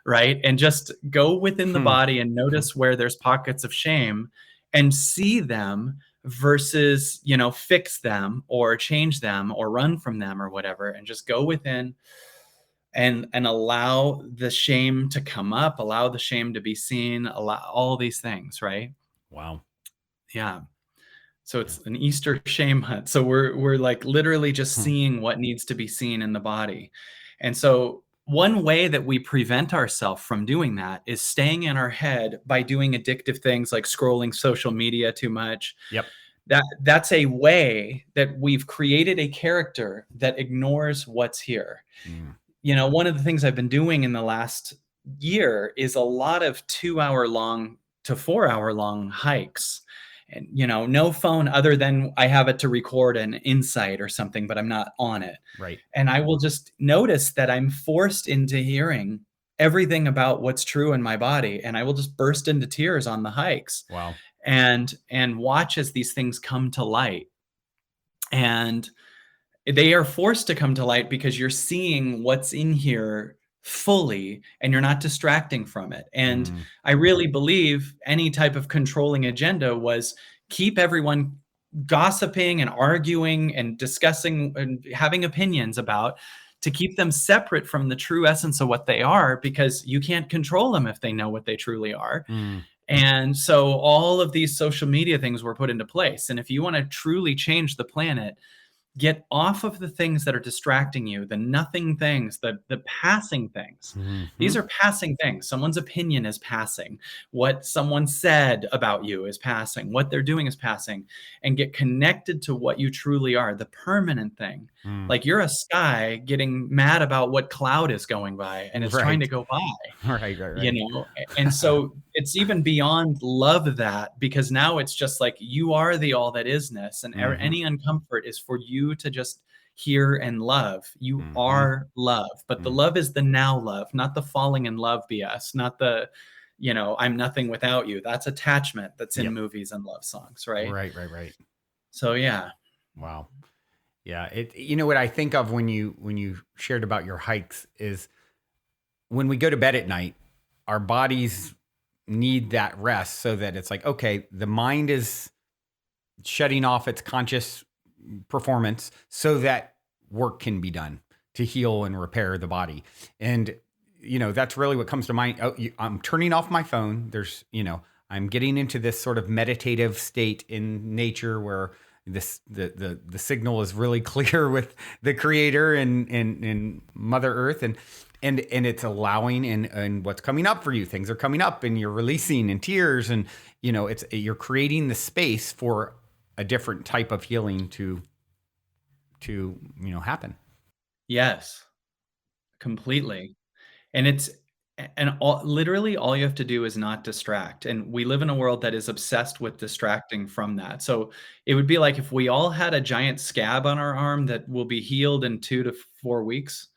right? And just go within the Hmm. body and notice where there's pockets of shame and see them versus, fix them or change them or run from them or whatever, and just go within and allow the shame to come up, allow the shame to be seen, allow all these things, right? Wow. Yeah. So Yeah. it's an Easter shame hunt. So we're like literally just Hmm. seeing what needs to be seen in the body. And so one way that we prevent ourselves from doing that is staying in our head by doing addictive things like scrolling social media too much. Yep. That's a way that we've created a character that ignores what's here. Mm. One of the things I've been doing in the last year is a lot of 2-hour long to 4-hour long hikes. And, no phone other than I have it to record an insight or something, but I'm not on it. Right. And I will just notice that I'm forced into hearing everything about what's true in my body. And I will just burst into tears on the hikes Wow. and watch as these things come to light. And they are forced to come to light because you're seeing what's in here fully and you're not distracting from it. And Mm. I really believe any type of controlling agenda was keep everyone gossiping and arguing and discussing and having opinions about, to keep them separate from the true essence of what they are, because you can't control them if they know what they truly are. Mm. And so all of these social media things were put into place. And if you want to truly change the planet, get off of the things that are distracting you, the nothing things, the passing things. These Mhm. are passing things. Someone's opinion is passing. What someone said about you is passing. What they're doing is passing. And get connected to what you truly are, the permanent thing. Mm. Like, you're a sky getting mad about what cloud is going by and it's trying Right. to go by. Right, right, you right. know and so it's even beyond love, that because now it's just like you are the all that isness, and Mhm. any uncomfort is for you to just hear and love. You Mhm. are love, but the Mm. love is the now love, not the falling in love BS, not the I'm nothing without you. That's attachment that's in Yep. movies and love songs, right? Right, right, right. So yeah. Wow. Yeah, what I think of when you shared about your hikes is when we go to bed at night, our bodies need that rest so that it's like, okay, the mind is shutting off its conscious performance so that work can be done to heal and repair the body. And that's really what comes to mind. Oh, I'm turning off my phone. I'm getting into this sort of meditative state in nature where the signal is really clear with the creator and Mother Earth, and it's allowing, and what's coming up for you. Things are coming up and you're releasing in tears, and you're creating the space for a different type of healing to happen. Yes, completely. And literally all you have to do is not distract. And we live in a world that is obsessed with distracting from that. So it would be like if we all had a giant scab on our arm that will be healed in 2 to 4 weeks,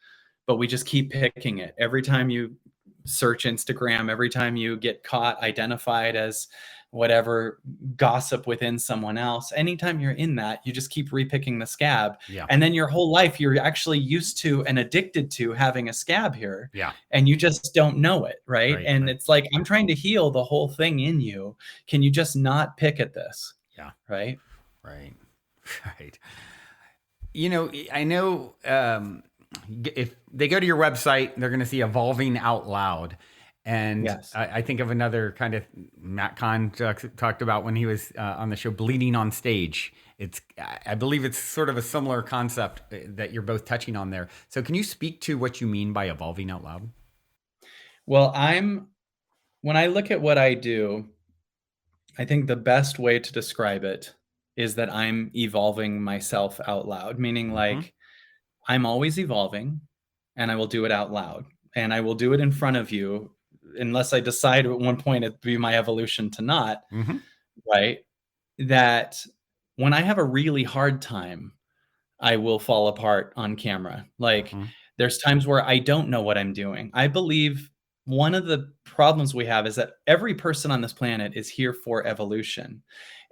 but we just keep picking it. Every time you search Instagram, every time you get caught identified as whatever, gossip within someone else, anytime you're in that, you just keep repicking the scab. Yeah. And then your whole life, you're actually used to and addicted to having a scab here, Yeah. and you just don't know it, right? Right. And Right. it's like, I'm trying to heal the whole thing in you. Can you just not pick at this? Yeah. Right? Right. Right. I know if they go to your website, they're going to see Evolving Out Loud. And Yes. I think of another kind of Matt Kahn talked about when he was on the show, bleeding on stage. I believe it's sort of a similar concept that you're both touching on there. So, can you speak to what you mean by evolving out loud? Well, when I look at what I do, I think the best way to describe it is that I'm evolving myself out loud, meaning Mm-hmm. like I'm always evolving and I will do it out loud and I will do it in front of you unless I decide at one point it'd be my evolution to not, Mm-hmm. right? That when I have a really hard time, I will fall apart on camera. Like, Mm-hmm. there's times where I don't know what I'm doing. I believe one of the problems we have is that every person on this planet is here for evolution.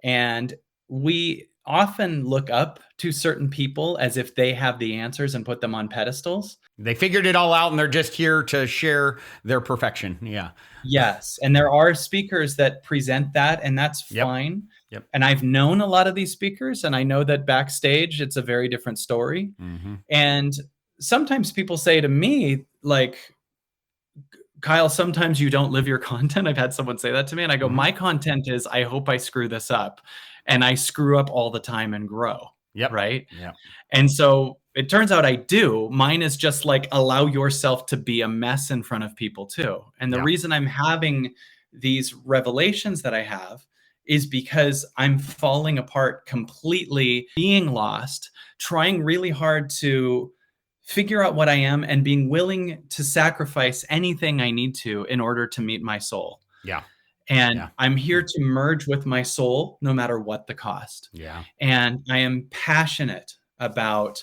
And we often look up to certain people as if they have the answers and put them on pedestals. They figured it all out and they're just here to share their perfection. Yeah. Yes, and there are speakers that present that, and that's Yep. fine. Yep. And I've known a lot of these speakers, and I know that backstage it's a very different story. Mm-hmm. And sometimes people say to me, like, Kyle, sometimes you don't live your content. I've had someone say that to me, and I go, Mm-hmm. my content is, I hope I screw this up. And I screw up all the time and grow. Yep. Right. Yep. And so it turns out I do. Mine is just like allow yourself to be a mess in front of people too. And the Yeah. reason I'm having these revelations that I have is because I'm falling apart completely, being lost, trying really hard to figure out what I am and being willing to sacrifice anything I need to in order to meet my soul. Yeah. And Yeah. I'm here to merge with my soul no matter what the cost. Yeah. And I am passionate about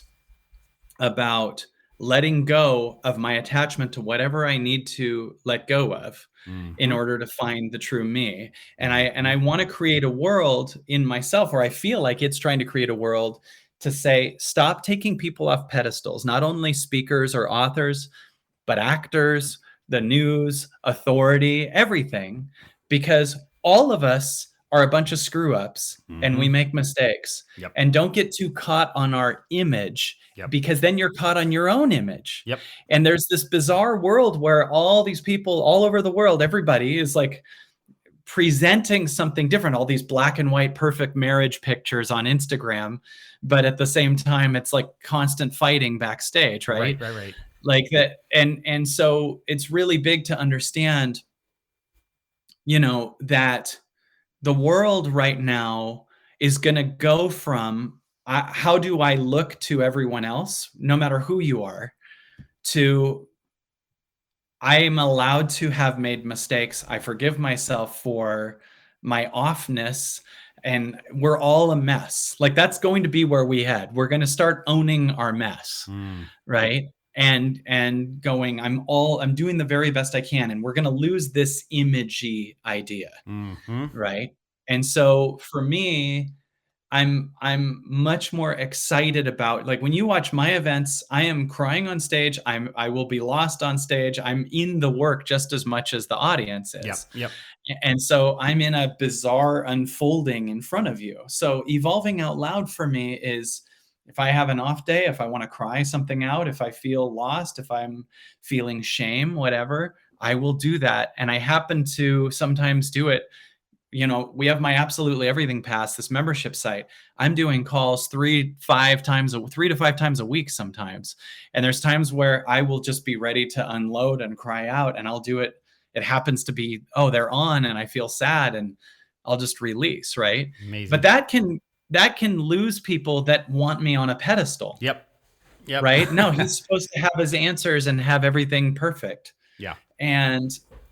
letting go of my attachment to whatever I need to let go of in Mm-hmm. order to find the true me. And I want to create a world in myself where I feel like it's trying to create a world to say, stop taking people off pedestals, not only speakers or authors, but actors, the news, authority, everything, because all of us are a bunch of screw ups and Mm-hmm. we make mistakes. Yep. And don't get too caught on our image Yep. because then you're caught on your own image. Yep. And there's this bizarre world where all these people all over the world, everybody is like presenting something different, all these black and white perfect marriage pictures on Instagram, but at the same time it's like constant fighting backstage, right? Right. Like that. And so it's really big to understand, that the world right now is going to go from how do I look to everyone else, no matter who you are, to I am allowed to have made mistakes. I forgive myself for my offness, and we're all a mess. Like that's going to be where we head. We're going to start owning our mess, Mm. right? And going, I'm doing the very best I can, and we're going to lose this imagey idea, Mm-hmm. right? And so for me, I'm much more excited about, like, when you watch my events, I am crying on stage. I will be lost on stage. I'm in the work just as much as the audience Yep. is. Yep. And so I'm in a bizarre unfolding in front of you. So evolving out loud for me is if I have an off day, if I want to cry something out, if I feel lost, if I'm feeling shame, whatever, I will do that. And I happen to sometimes do it. We have my Absolutely Everything Pass, this membership site. I'm doing calls 3 to 5 times a week sometimes. And there's times where I will just be ready to unload and cry out, and I'll do it. It happens to be, oh, they're on and I feel sad, and I'll just release, right? Amazing. But that can lose people that want me on a pedestal. Yep. Right? No, he's supposed to have his answers and have everything perfect. Yeah. And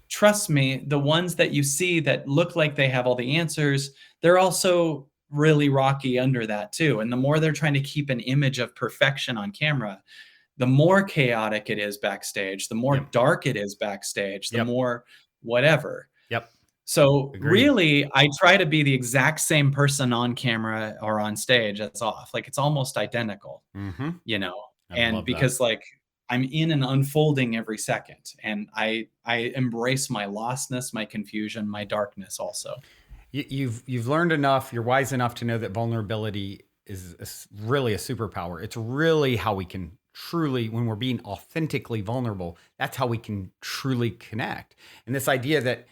trust me, the ones that you see that look like they have all the answers, they're also really rocky under that too. And the more they're trying to keep an image of perfection on camera, the more chaotic it is backstage, the more dark it is backstage, the more whatever. Yep. So Agreed. really, I try to be the exact same person on camera or on stage as off. Like it's almost identical, Mm-hmm. I and love because like I'm in and unfolding every second, and I embrace my lostness, my confusion, my darkness also. You've learned enough. You're wise enough to know that vulnerability is really a superpower. It's really how we can truly, when we're being authentically vulnerable, that's how we can truly connect. And this idea that,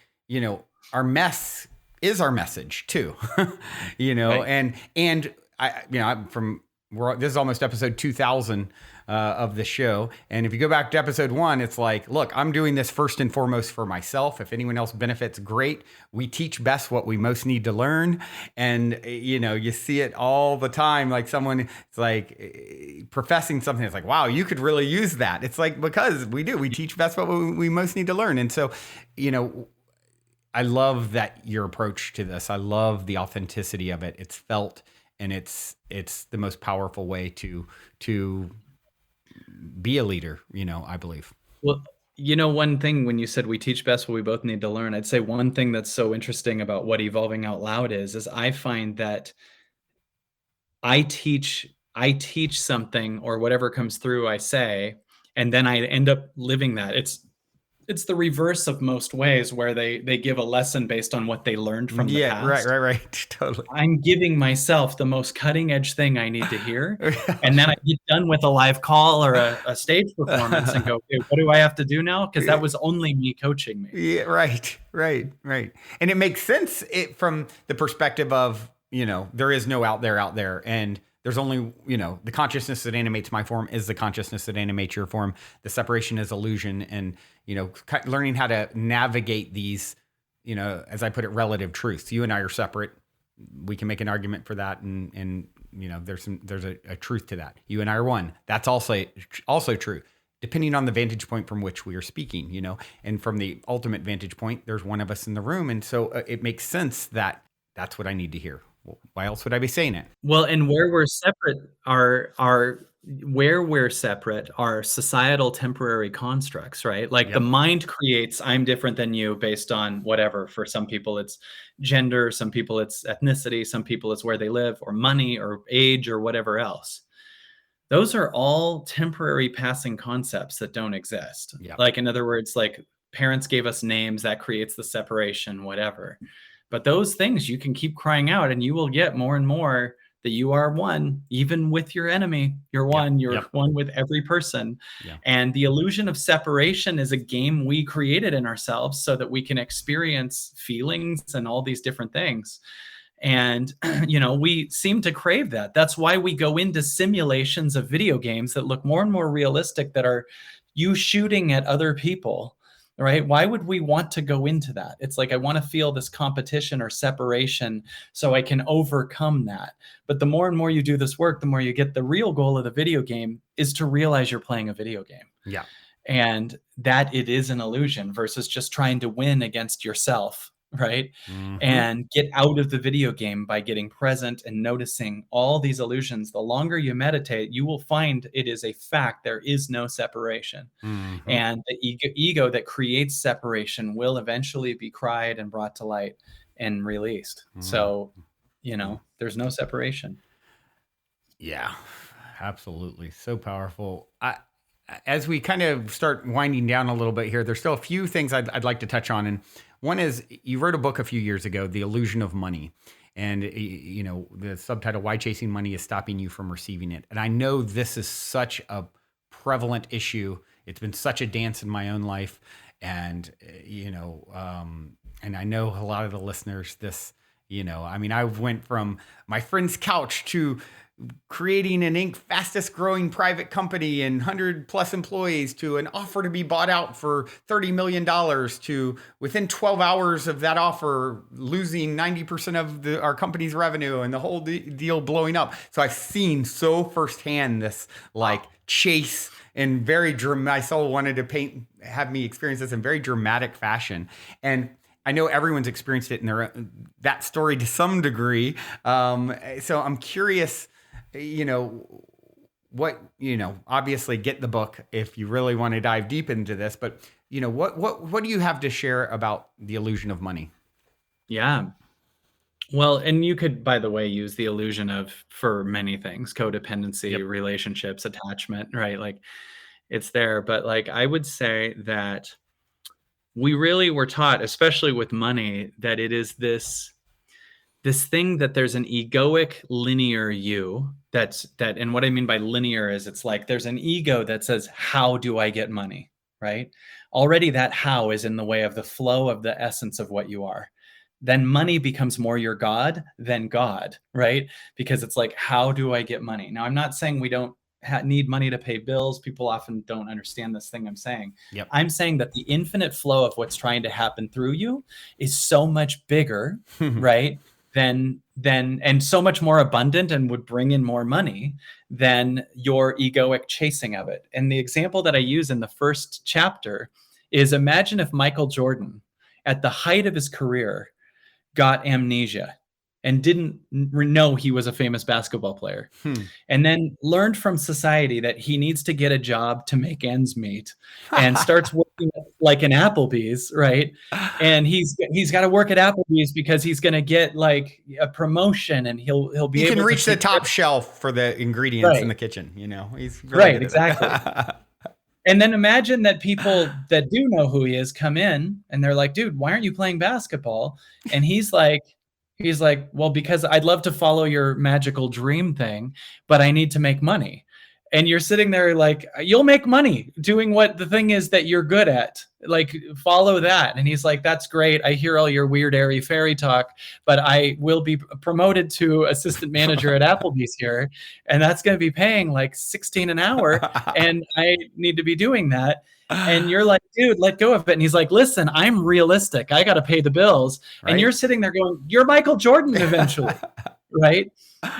our mess is our message too, Right. and I'm from, this is almost episode 2000 of the show. And if you go back to episode 1, it's like, look, I'm doing this first and foremost for myself. If anyone else benefits, great. We teach best what we most need to learn. And, you see it all the time. Like someone, it's like professing something. It's like, wow, you could really use that. It's like, because we teach best what we most need to learn. And so, I love that your approach to this. I love the authenticity of it. It's felt, and it's the most powerful way to be a leader, I believe. Well, one thing when you said we teach best what we both need to learn, I'd say one thing that's so interesting about what evolving out loud is I find that I teach something, or whatever comes through I say, and then I end up living that. It's the reverse of most ways, where they give a lesson based on what they learned from the Yeah, past. right. Totally. I'm giving myself the most cutting edge thing I need to hear. And then I get done with a live call or a stage performance and go, okay, what do I have to do now? Because that was only me coaching me. Yeah, right. And it makes sense from the perspective of, there is no out there. And there's only, the consciousness that animates my form is the consciousness that animates your form. The separation is illusion. And, learning how to navigate these, as I put it, relative truths. You and I are separate. We can make an argument for that. And there's a truth to that. You and I are one. That's also true, depending on the vantage point from which we are speaking, and from the ultimate vantage point, there's one of us in the room. And so it makes sense that that's what I need to hear. Why else would I be saying it? Well, and where we're separate are societal temporary constructs, right? Like the mind creates, I'm different than you based on whatever. For some people, it's gender. Some people, it's ethnicity. Some people, it's where they live, or money, or age, or whatever else. Those are all temporary passing concepts that don't exist. Yep. Like, in other words, like parents gave us names, that creates the separation, whatever. But those things you can keep crying out, and you will get more and more that you are one, even with your enemy. You're one. You're one with every person. And the illusion of separation is a game we created in ourselves so that we can experience feelings and all these different things. And, we seem to crave that. That's why we go into simulations of video games that look more and more realistic, that are you shooting at other people, right? Why would we want to go into that? It's like, I want to feel this competition or separation so I can overcome that. But the more and more you do this work, the more you get the real goal of the video game is to realize you're playing a video game. Yeah. And that it is an illusion versus just trying to win against yourself. Right. Mm-hmm. And get out of the video game by getting present and noticing all these illusions. The longer you meditate, you will find it is a fact. There is no separation. Mm-hmm. And the ego that creates separation will eventually be cried and brought to light and released. Mm-hmm. So, there's no separation. Yeah, absolutely. So powerful. As we kind of start winding down a little bit here, there's still a few things I'd like to touch on. And one is, you wrote a book a few years ago, The Illusion of Money. And, the subtitle, Why Chasing Money is Stopping You from Receiving It. And I know this is such a prevalent issue. It's been such a dance in my own life. And, and I know a lot of the listeners, I went from my friend's couch to creating an Inc. fastest growing private company and 100+ employees, to an offer to be bought out for $30 million, to within 12 hours of that offer losing 90% of have company's revenue and the whole deal blowing up. So I've seen so firsthand this chase in very my soul wanted to have me experience this in very dramatic fashion. And I know everyone's experienced it in that story to some degree. So I'm curious, obviously get the book if you really want to dive deep into this, but what do you have to share about The Illusion of Money? Yeah. Well, and you could, by the way, use the illusion for many things: codependency, relationships, attachment, right? Like, it's there. But I would say that we really were taught, especially with money, that it is this this thing that there's an egoic linear you and what I mean by linear is it's like there's an ego that says, how do I get money? Right? Already that how is in the way of the flow of the essence of what you are. Then money becomes more your God than God, right? Because it's like, how do I get money? Now, I'm not saying we don't need money to pay bills. People often don't understand this thing I'm saying. Yep. I'm saying that the infinite flow of what's trying to happen through you is so much bigger, right? Than and so much more abundant and would bring in more money than your egoic chasing of it. And the example that I use in the first chapter is, imagine if Michael Jordan, at the height of his career, got amnesia and didn't know he was a famous basketball player, and then learned from society that he needs to get a job to make ends meet, and starts working like an Applebee's, right? And he's got to work at Applebee's because he's going to get like a promotion, and he'll be He able can to reach the take top care- shelf for the ingredients in Right. the kitchen. You know, he's really Right, good at exactly. it. And then imagine that people that do know who he is come in and they're like, dude, why aren't you playing basketball? And he's like, well, because I'd love to follow your magical dream thing, but I need to make money. And you're sitting there like, you'll make money doing what the thing is that you're good at. Like, follow that. And he's like, that's great. I hear all your weird, airy fairy talk, but I will be promoted to assistant manager at Applebee's here. And that's going to be paying like 16 an hour. And I need to be doing that. And you're like, dude, let go of it. And he's like, listen, I'm realistic. I got to pay the bills. Right? And you're sitting there going, you're Michael Jordan eventually. Right?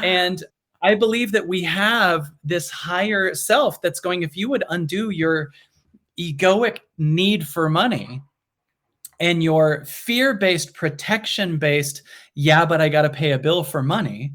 And I believe that we have this higher self that's going, if you would undo your egoic need for money and your fear-based, protection-based, yeah, but I got to pay a bill for money,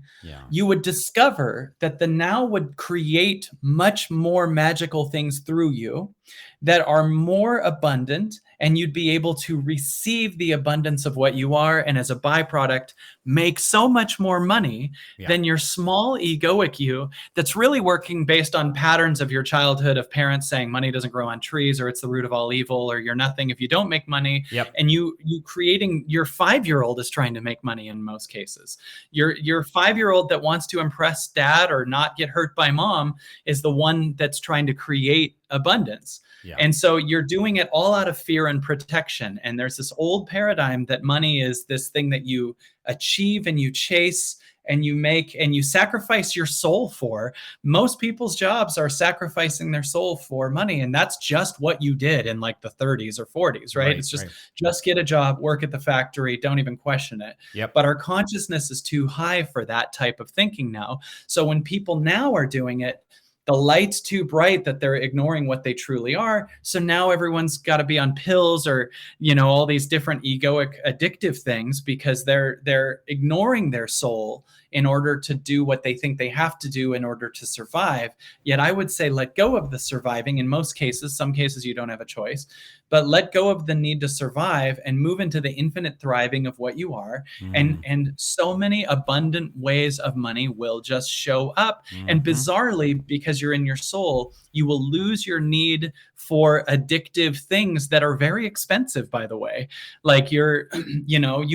you would discover that the now would create much more magical things through you that are more abundant, and you'd be able to receive the abundance of what you are, and as a byproduct, make so much more money than your small egoic you that's really working based on patterns of your childhood of parents saying money doesn't grow on trees, or it's the root of all evil, or you're nothing if you don't make money. And you creating your 5-year-old is trying to make money in most cases. Your 5-year-old that wants to impress dad or not get hurt by mom is the one that's trying to create abundance. And so you're doing it all out of fear and protection. And there's this old paradigm that money is this thing that you achieve and you chase and you make and you sacrifice your soul for. Most people's jobs are sacrificing their soul for money. And that's just what you did in like the 30s or 40s, right? It's just get a job, work at the factory, don't even question it. But our consciousness is too high for that type of thinking now. So when people now are doing it, the light's too bright that they're ignoring what they truly are. So now everyone's got to be on pills or, all these different egoic addictive things because they're ignoring their soul in order to do what they think they have to do in order to survive. Yet I would say let go of the surviving in most cases. Some cases you don't have a choice, but let go of the need to survive and move into the infinite thriving of what you are. And so many abundant ways of money will just show up. And bizarrely, because you're in your soul, you will lose your need for addictive things that are very expensive, by the way. Like you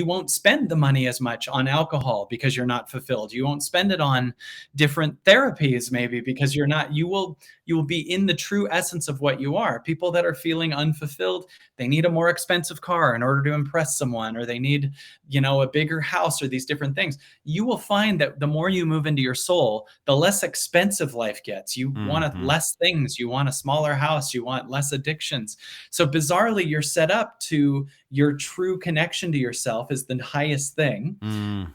won't spend the money as much on alcohol because you're not fulfilled. You won't spend it on different therapies maybe because you will be in the true essence of what you are. People that are feeling unfulfilled, they need a more expensive car in order to impress someone, or they need, a bigger house or these different things. You will find that the more you move into your soul, the less expensive life gets. You want less things. You want a smaller house. You want less addictions. So bizarrely, you're set up to your true connection to yourself is the highest thing.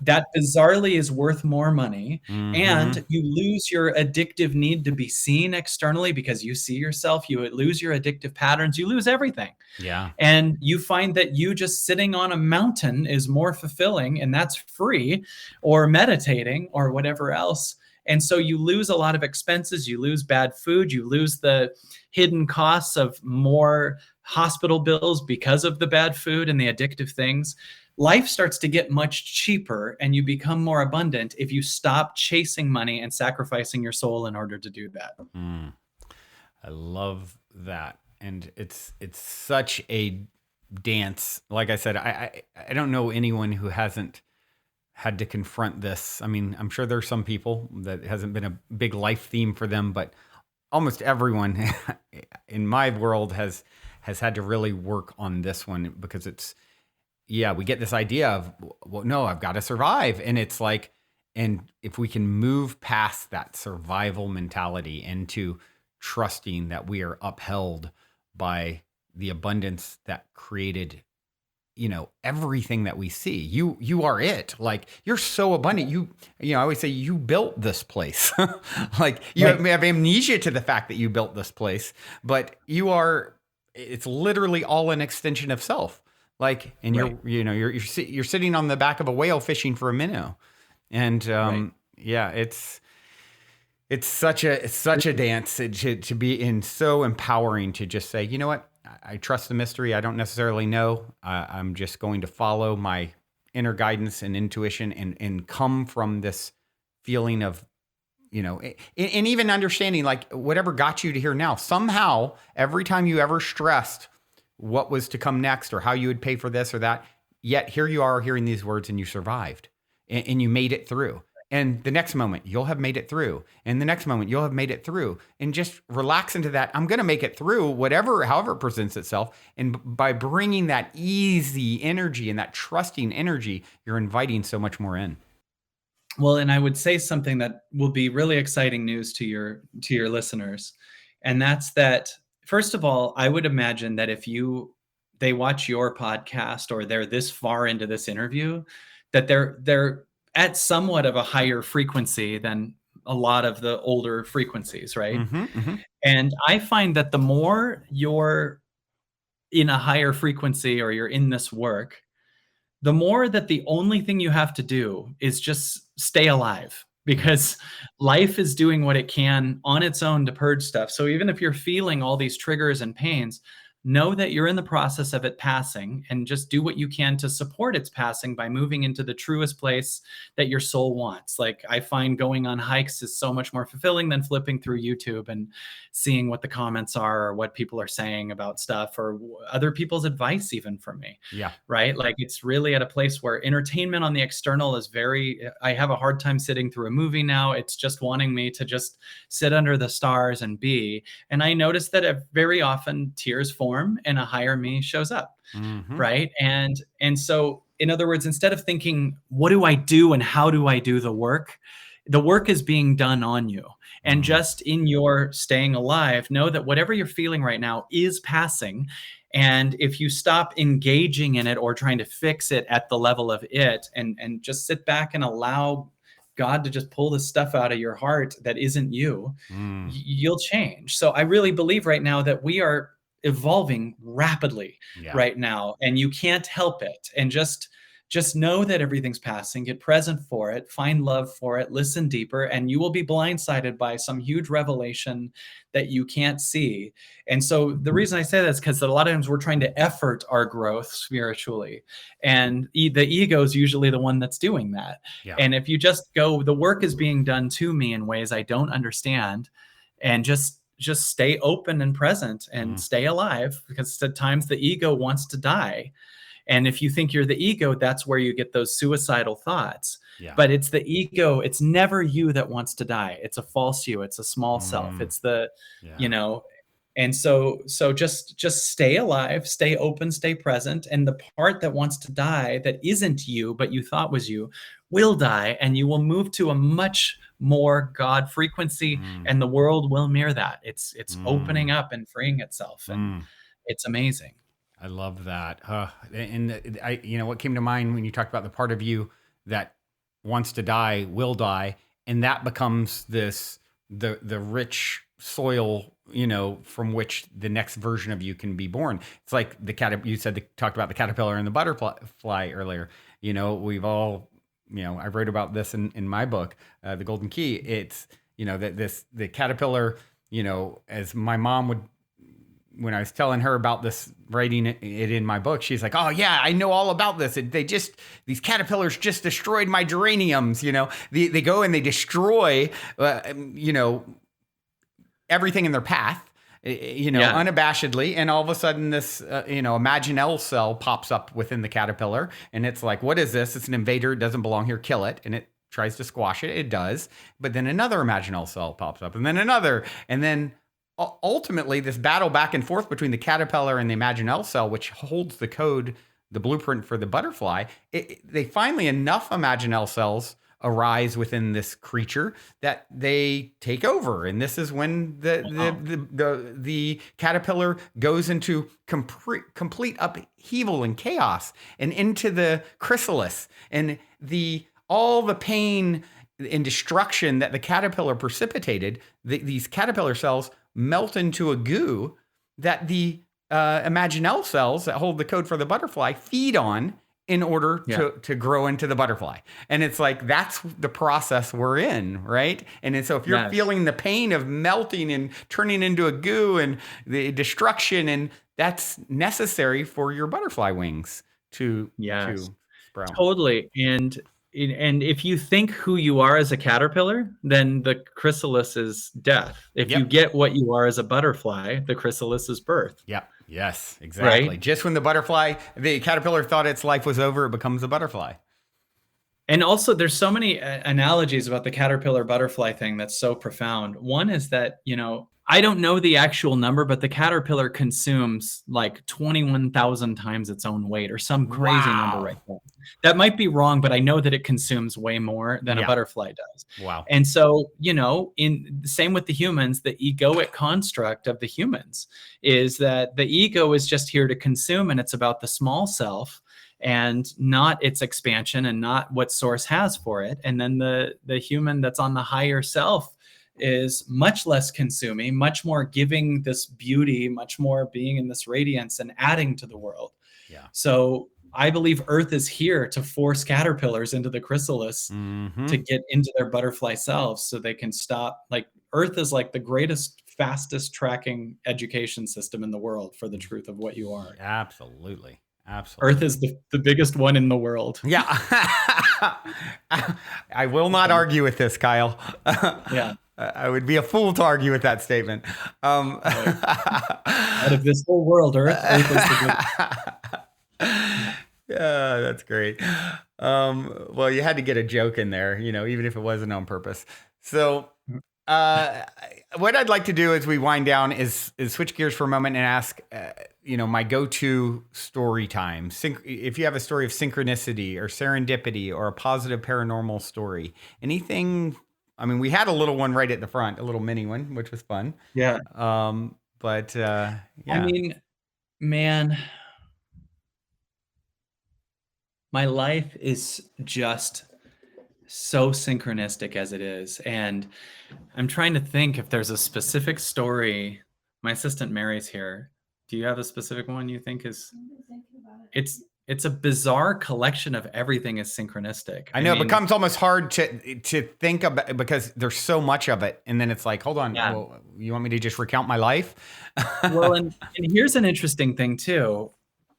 That bizarrely is worth more money. And you lose your addictive need to be seen externally because you see yourself. You lose your addictive patterns. You lose everything. And you find that you just sitting on a mountain is more fulfilling, and that's free, or meditating or whatever else. And so you lose a lot of expenses. You lose bad food. You lose the hidden costs of more hospital bills because of the bad food and the addictive things. Life starts to get much cheaper and you become more abundant if you stop chasing money and sacrificing your soul in order to do that. I love that. And it's such a dance. Like I said, I don't know anyone who hasn't had to confront this. I mean, I'm sure there's some people that hasn't been a big life theme for them, but almost everyone in my world has had to really work on this one, because it's, yeah, we get this idea of, well, no, I've got to survive. And it's like, and if we can move past that survival mentality into trusting that we are upheld by the abundance that created, everything that we see. You are it. Like, you're so abundant. I always say you built this place. Like, you Right. have amnesia to the fact that you built this place, but it's literally all an extension of self. Like, and Right. you're sitting on the back of a whale fishing for a minnow. And Right. yeah, it's such a dance to be in, so empowering to just say, you know what, I trust the mystery. I don't necessarily know. I'm just going to follow my inner guidance and intuition, and come from this feeling of, and even understanding, like, whatever got you to here now, somehow, every time you ever stressed what was to come next or how you would pay for this or that, yet here you are hearing these words and you survived, and you made it through. And the next moment you'll have made it through. And the next moment you'll have made it through. And just relax into that. I'm going to make it through, however it presents itself. And by bringing that easy energy and that trusting energy, you're inviting so much more in. Well, and I would say something that will be really exciting news to your listeners. And that's that, first of all, I would imagine that if they watch your podcast, or they're this far into this interview, that they're at somewhat of a higher frequency than a lot of the older frequencies, right? Mm-hmm, mm-hmm. And I find that the more you're in a higher frequency, or you're in this work, the more that the only thing you have to do is just stay alive, because life is doing what it can on its own to purge stuff. So even if you're feeling all these triggers and pains, know that you're in the process of it passing, and just do what you can to support its passing by moving into the truest place that your soul wants. Like, I find going on hikes is so much more fulfilling than flipping through YouTube and seeing what the comments are, or what people are saying about stuff, or other people's advice even from me. Yeah. Right? Like, it's really at a place where entertainment on the external is I have a hard time sitting through a movie now. It's just wanting me to just sit under the stars and be. And I notice that very often tears form and a higher me shows up. Mm-hmm. Right. And so, in other words, instead of thinking, what do I do and how do I do the work is being done on you. And just in your staying alive, know that whatever you're feeling right now is passing. And if you stop engaging in it or trying to fix it at the level of it, and just sit back and allow God to just pull the stuff out of your heart that isn't you, you'll change. So I really believe right now that we are evolving rapidly right now, and you can't help it. And just know that everything's passing. Get present for it, find love for it, listen deeper, and you will be blindsided by some huge revelation that you can't see. And so the reason I say that is because a lot of times we're trying to effort our growth spiritually, and the ego is usually the one that's doing that. And if you just go, the work is being done to me in ways I don't understand, and just stay open and present and stay alive, because at times the ego wants to die. And if you think you're the ego, that's where you get those suicidal thoughts. But it's the ego. It's never you that wants to die. It's a false you. It's a small self. It's and so just stay alive, stay open, stay present. And the part that wants to die, that isn't you, but you thought was you, will die, and you will move to a much more God frequency, and the world will mirror that. It's opening up and freeing itself, and it's amazing. I love that. And what came to mind when you talked about the part of you that wants to die will die, and that becomes the rich soil, from which the next version of you can be born. It's like you talked about the caterpillar and the butterfly earlier. We've all, I wrote about this in my book, The Golden Key. It's, the caterpillar, as my mom would, when I was telling her about this, writing it in my book, she's like, "Oh yeah, I know all about this. These caterpillars just destroyed my geraniums." They go and they destroy, everything in their path. Yeah. unabashedly. And all of a sudden, this, Imaginell cell pops up within the caterpillar. And it's like, what is this? It's an invader. It doesn't belong here. Kill it. And it tries to squash it. It does. But then another Imaginell cell pops up, and then another. And then ultimately, this battle back and forth between the caterpillar and the Imaginell cell, which holds the code, the blueprint for the butterfly, they finally, enough Imaginell cells arise within this creature that they take over. And this is when the caterpillar goes into complete upheaval and chaos, and into the chrysalis, and all the pain and destruction that the caterpillar precipitated. These caterpillar cells melt into a goo that the Imaginell cells that hold the code for the butterfly feed on in order to grow into the butterfly. And it's like, that's the process we're in, right? And so if you're feeling the pain of melting and turning into a goo and the destruction, and that's necessary for your butterfly wings to sprout. Totally. And if you think who you are as a caterpillar, then the chrysalis is death. If you get what you are as a butterfly, the chrysalis is birth. Yep. Yes, exactly. Right? Just when the caterpillar thought its life was over, it becomes a butterfly. And also, there's so many analogies about the caterpillar butterfly thing that's so profound. One is that, I don't know the actual number, but the caterpillar consumes like 21,000 times its own weight, or some crazy number right there. That might be wrong, but I know that it consumes way more than a butterfly does. Wow. And so, same with the humans, the egoic construct of the humans is that the ego is just here to consume, and it's about the small self and not its expansion and not what source has for it. And then the human that's on the higher self is much less consuming, much more giving this beauty, much more being in this radiance and adding to the world. Yeah. So I believe Earth is here to force caterpillars into the chrysalis to get into their butterfly selves so they can stop. Like, Earth is like the greatest, fastest tracking education system in the world for the truth of what you are. Absolutely. Earth is the biggest one in the world. Yeah. I will not argue with this, Kyle. Yeah. I would be a fool to argue with that statement. Out of this whole world, Earth is the Yeah, that's great. Well, you had to get a joke in there, even if it wasn't on purpose. So what I'd like to do as we wind down is switch gears for a moment and ask, my go-to story time. If you have a story of synchronicity or serendipity or a positive paranormal story, anything. I mean, we had a little one right at the front, a little mini one, which was fun. Yeah. But yeah. I mean, man, my life is just so synchronistic as it is. And I'm trying to think if there's a specific story. My assistant Mary's here. Do you have a specific one you think is? It's a bizarre collection of everything is synchronistic. I know it becomes almost hard to think about because there's so much of it. And then it's like, hold on, well, you want me to just recount my life? Well, and here's an interesting thing too.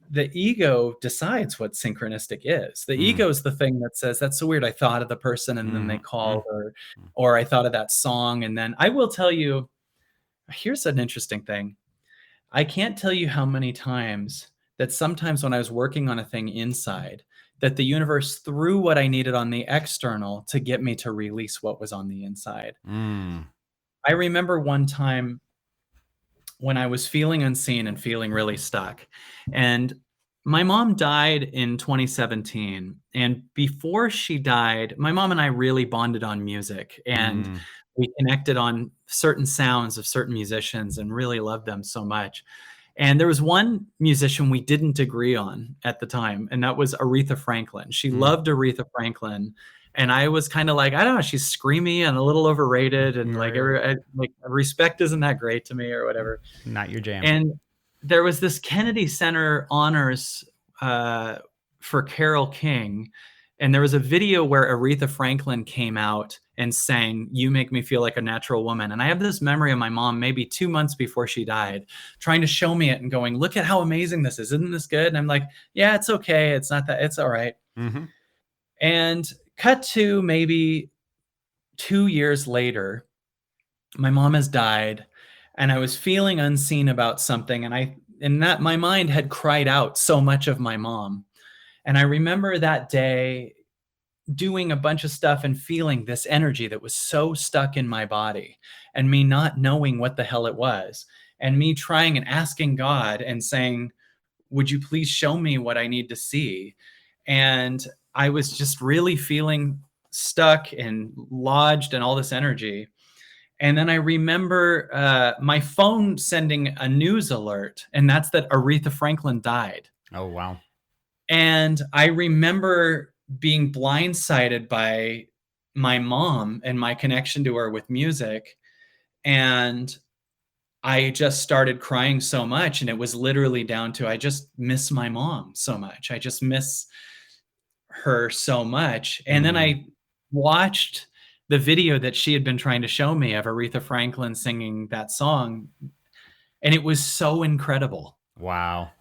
The ego decides what synchronistic is. The ego is the thing that says, that's so weird. I thought of the person and then they called, or I thought of that song. And then I will tell you, here's an interesting thing. I can't tell you how many times that sometimes when I was working on a thing inside, that the universe threw what I needed on the external to get me to release what was on the inside. I remember one time when I was feeling unseen and feeling really stuck. And my mom died in 2017. And before she died, my mom and I really bonded on music. And we connected on certain sounds of certain musicians and really loved them so much. And there was one musician we didn't agree on at the time, and that was Aretha Franklin. She loved Aretha Franklin. And I was kind of like, I don't know, she's screamy and a little overrated. And like respect isn't that great to me or whatever. Not your jam. And there was this Kennedy Center honors for Carole King. And there was a video where Aretha Franklin came out and sang, "You Make Me Feel Like a Natural Woman." And I have this memory of my mom, maybe 2 months before she died, trying to show me it and going, look at how amazing this is. Isn't this good? And I'm like, yeah, it's okay. It's not that, it's all right. And cut to maybe 2 years later, my mom has died. and I was feeling unseen about something, and that my mind had cried out so much of my mom. And I remember that day doing a bunch of stuff and feeling this energy that was so stuck in my body, and me not knowing what the hell it was, and me trying and asking God and saying, would you please show me what I need to see? And I was just really feeling stuck and lodged in all this energy. And then I remember my phone sending a news alert, and that's that Aretha Franklin died. Oh, wow. And I remember being blindsided by my mom and my connection to her with music. And I just started crying so much. And it was literally down to, I just miss my mom so much. I just miss her so much. And then Mm, I watched the video that she had been trying to show me of Aretha Franklin singing that song. And it was so incredible. wow.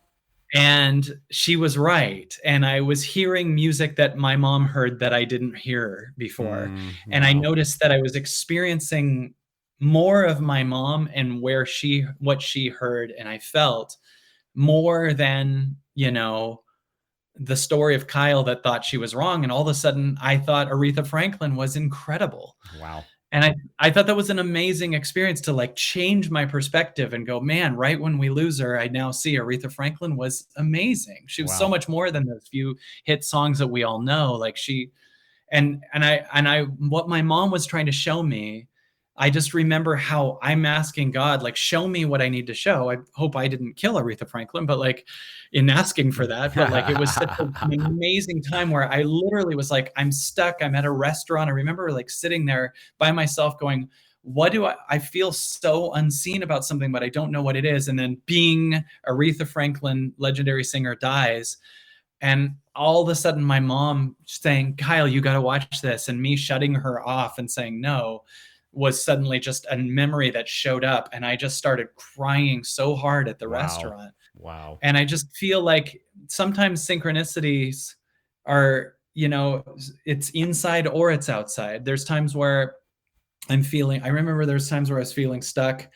And she was right. And I was hearing music that my mom heard that I didn't hear before. And I Wow. noticed that I was experiencing more of my mom and what she heard and I felt, more than, the story of Kyle that thought she was wrong. And all of a sudden I thought Aretha Franklin was incredible. Wow. And I thought that was an amazing experience to like change my perspective and go, man, right when we lose her, I now see Aretha Franklin was amazing. She was so Wow. much more than those few hit songs that we all know. Like and I what my mom was trying to show me, I just remember how I'm asking God, like, show me what I need to show. I hope I didn't kill Aretha Franklin, but like in asking for that, but like it was such an amazing time where I literally was like, I'm stuck. I'm at a restaurant. I remember like sitting there by myself going, what do I feel so unseen about something, but I don't know what it is. And then being Aretha Franklin, legendary singer, dies. And all of a sudden, my mom saying, Kyle, you got to watch this. And me shutting her off and saying no was suddenly just a memory that showed up. And I just started crying so hard at the Wow. restaurant. Wow. And I just feel like sometimes synchronicities are, it's inside or it's outside. There's times where I remember there's times where I was feeling stuck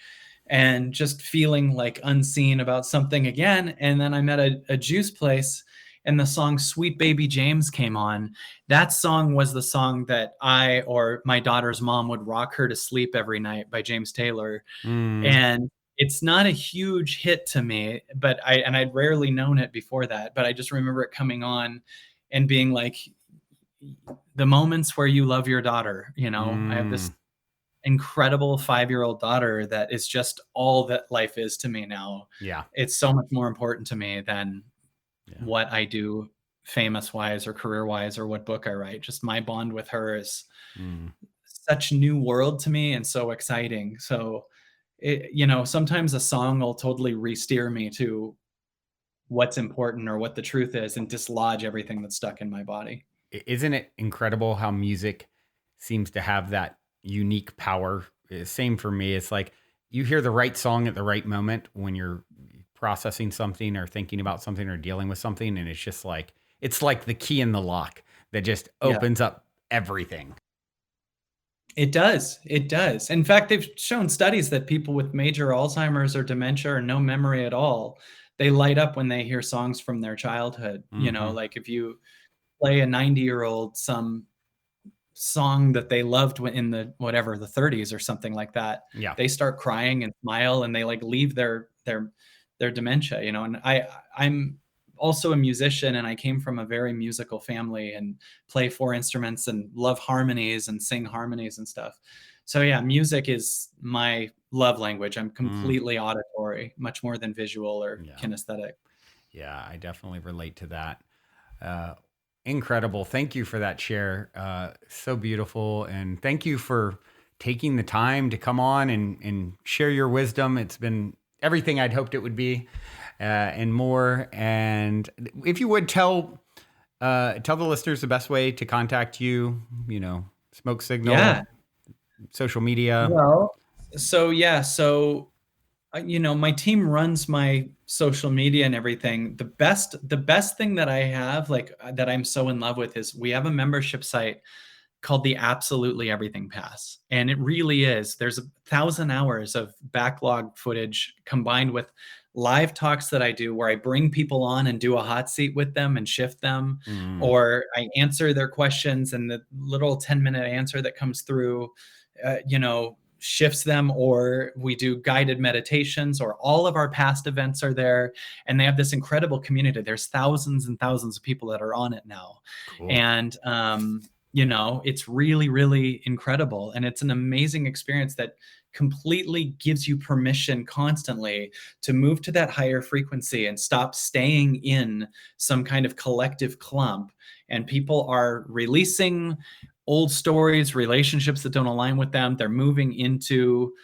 and just feeling like unseen about something again. And then I'm at a juice place and the song Sweet Baby James came on. That song was the song that I or my daughter's mom would rock her to sleep every night, by James Taylor. Mm, And it's not a huge hit to me, but I'd rarely known it before that, but I just remember it coming on and being like, the moments where you love your daughter, I have this mm, incredible 5-year-old daughter that is just all that life is to me now. yeah. It's so much more important to me than Yeah. what I do famous wise or career wise or what book I write. Just my bond with her is Mm. such new world to me and so exciting. So sometimes a song will totally re-steer me to what's important or what the truth is and dislodge everything that's stuck in my body. Isn't it incredible how music seems to have that unique power? Same for me. It's like you hear the right song at the right moment when you're processing something or thinking about something or dealing with something. And it's like the key in the lock that just Yeah. opens up everything. It does. It does. In fact, they've shown studies that people with major Alzheimer's or dementia or no memory at all, they light up when they hear songs from their childhood. Hmm. Like if you play a 90-year-old some song that they loved in the whatever the 30s or something like that, Yeah. they start crying and smile and they like leave their dementia. And I'm also a musician and I came from a very musical family and play 4 instruments and love harmonies and sing harmonies and stuff. So yeah, music is my love language. I'm Mm, completely auditory, much more than visual or yeah. kinesthetic. Yeah. I definitely relate to that. Uh, Incredible. Thank you for that share. So beautiful. And thank you for taking the time to come on and share your wisdom. It's been everything I'd hoped it would be, and more. And if you would tell the listeners the best way to contact you, smoke signal, Yeah. social media. Well, so yeah, so my team runs my social media and everything. The best thing that I have, like that I'm so in love with, is we have a membership site called the Absolutely Everything Pass. And it really is. There's 1,000 hours of backlog footage combined with live talks that I do where I bring people on and do a hot seat with them and shift them, Mm, or I answer their questions and the little 10-minute answer that comes through, shifts them, or we do guided meditations, or all of our past events are there. And they have this incredible community. There's thousands and thousands of people that are on it now. cool. And, it's really, really incredible. And it's an amazing experience that completely gives you permission constantly to move to that higher frequency and stop staying in some kind of collective clump. And people are releasing old stories, relationships that don't align with them. They're moving into,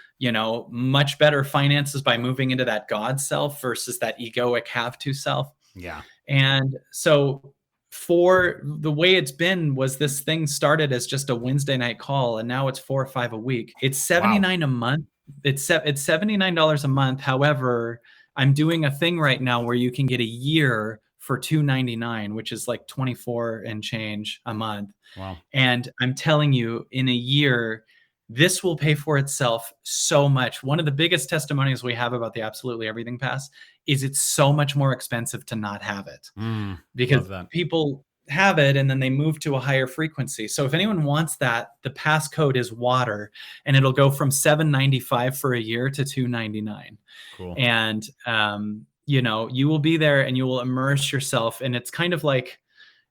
much better finances by moving into that God self versus that egoic have to self. Yeah. And so for the way it's been was this thing started as just a Wednesday night call, and now it's 4 or 5 a week. It's $79 a month. It's $79 a month. However, I'm doing a thing right now where you can get a year for $299, which is like 24 and change a month. Wow. And I'm telling you, in a year, this will pay for itself so much. One of the biggest testimonials we have about the Absolutely Everything Pass is it's so much more expensive to not have it, because people have it and then they move to a higher frequency. So if anyone wants that, the passcode is water, and it'll go from $795 for a year to $299. Cool. And, you will be there and you will immerse yourself. And it's kind of like,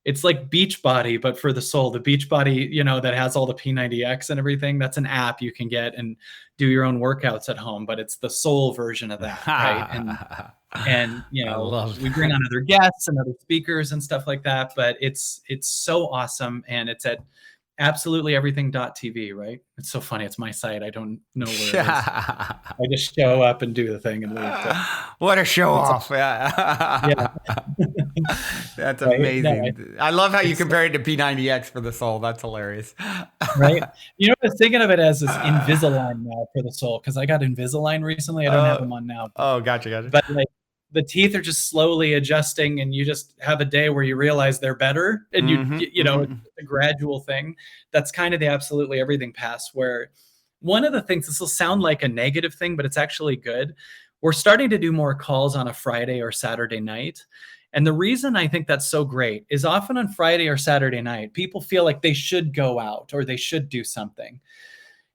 it's like Beachbody, but for the soul. The Beachbody, that has all the P90X and everything, that's an app you can get and do your own workouts at home, but it's the soul version of that, right? And we bring on other guests and other speakers and stuff like that, but it's so awesome. And it's at absolutelyeverything.tv, right? It's so funny. It's my site. I don't know where it is. I just show up and do the thing and leave. What a show off. Yeah. That's amazing. I love how you compare it to P90X for the soul. That's hilarious. Right? I was thinking of it as this Invisalign now for the soul, because I got Invisalign recently. I don't have them on now. Oh, gotcha. But the teeth are just slowly adjusting, and you just have a day where you realize they're better, and it's a gradual thing. That's kind of the Absolutely Everything Pass, where one of the things, this will sound like a negative thing, but it's actually good. We're starting to do more calls on a Friday or Saturday night. And the reason I think that's so great is often on Friday or Saturday night, people feel like they should go out or they should do something.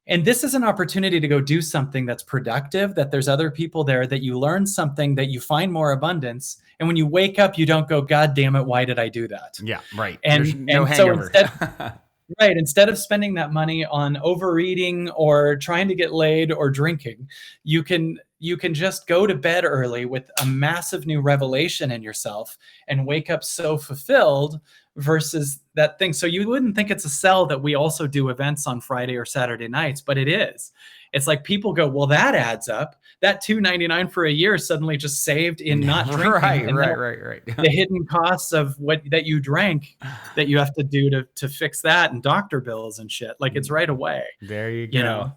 And this is an opportunity to go do something that's productive, that there's other people there, that you learn something, that you find more abundance. And when you wake up, you don't go, God damn it, why did I do that? Yeah, right. And, there's no hangover. So instead of spending that money on overeating or trying to get laid or drinking, you can just go to bed early with a massive new revelation in yourself and wake up so fulfilled versus that thing. So you wouldn't think it's a sell that we also do events on Friday or Saturday nights, but it is. It's like people go, well, that adds up. That $299 for a year suddenly just saved in not drinking. Right. The hidden costs of that you drank that you have to do to fix that, and doctor bills and shit. Like, it's right away. There you go.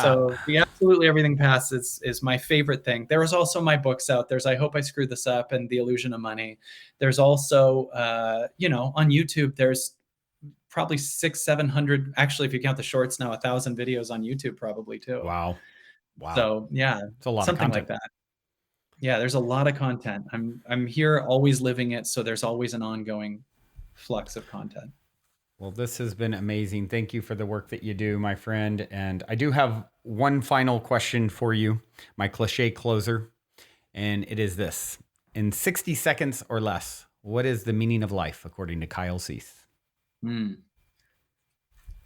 So the Absolutely Everything Pass is my favorite thing. There is also my books out. There's I Hope I Screwed This Up and The Illusion of Money. There's also, on YouTube, there's probably 600-700, actually, if you count the shorts now, 1,000 videos on YouTube probably too. Wow. So yeah, it's a lot something of content. like that. Yeah, there's a lot of content. I'm here always living it, so there's always an ongoing flux of content. Well, this has been amazing. Thank you for the work that you do, my friend. And I do have one final question for you, my cliche closer, and it is this: in 60 seconds or less, what is the meaning of life according to Kyle Cease?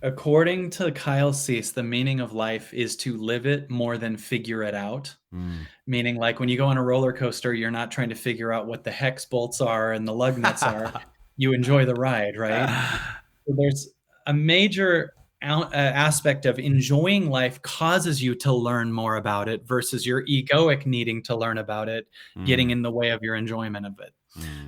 According to Kyle Cease, the meaning of life is to live it more than figure it out. Meaning, like, when you go on a roller coaster, you're not trying to figure out what the hex bolts are and the lug nuts are. You enjoy the ride, right? So there's a major aspect of enjoying life causes you to learn more about it versus your egoic needing to learn about it, getting in the way of your enjoyment of it.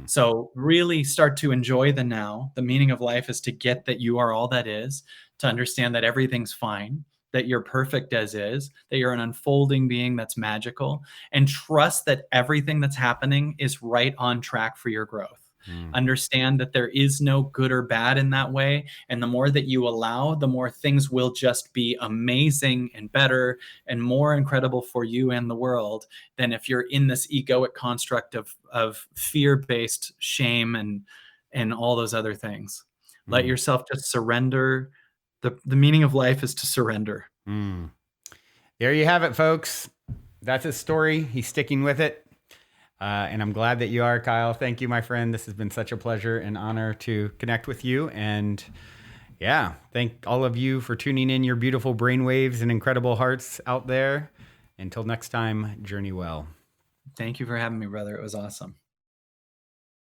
So really start to enjoy the now. The meaning of life is to get that you are all that is, to understand that everything's fine, that you're perfect as is, that you're an unfolding being that's magical, and trust that everything that's happening is right on track for your growth. Understand that there is no good or bad in that way. And the more that you allow, the more things will just be amazing and better and more incredible for you and the world than if you're in this egoic construct of fear-based shame and all those other things. Let yourself just surrender. The meaning of life is to surrender. There you have it, folks. That's his story. He's sticking with it. And I'm glad that you are, Kyle. Thank you, my friend. This has been such a pleasure and honor to connect with you. And yeah, thank all of you for tuning in your beautiful brainwaves and incredible hearts out there. Until next time, journey well. Thank you for having me, brother. It was awesome.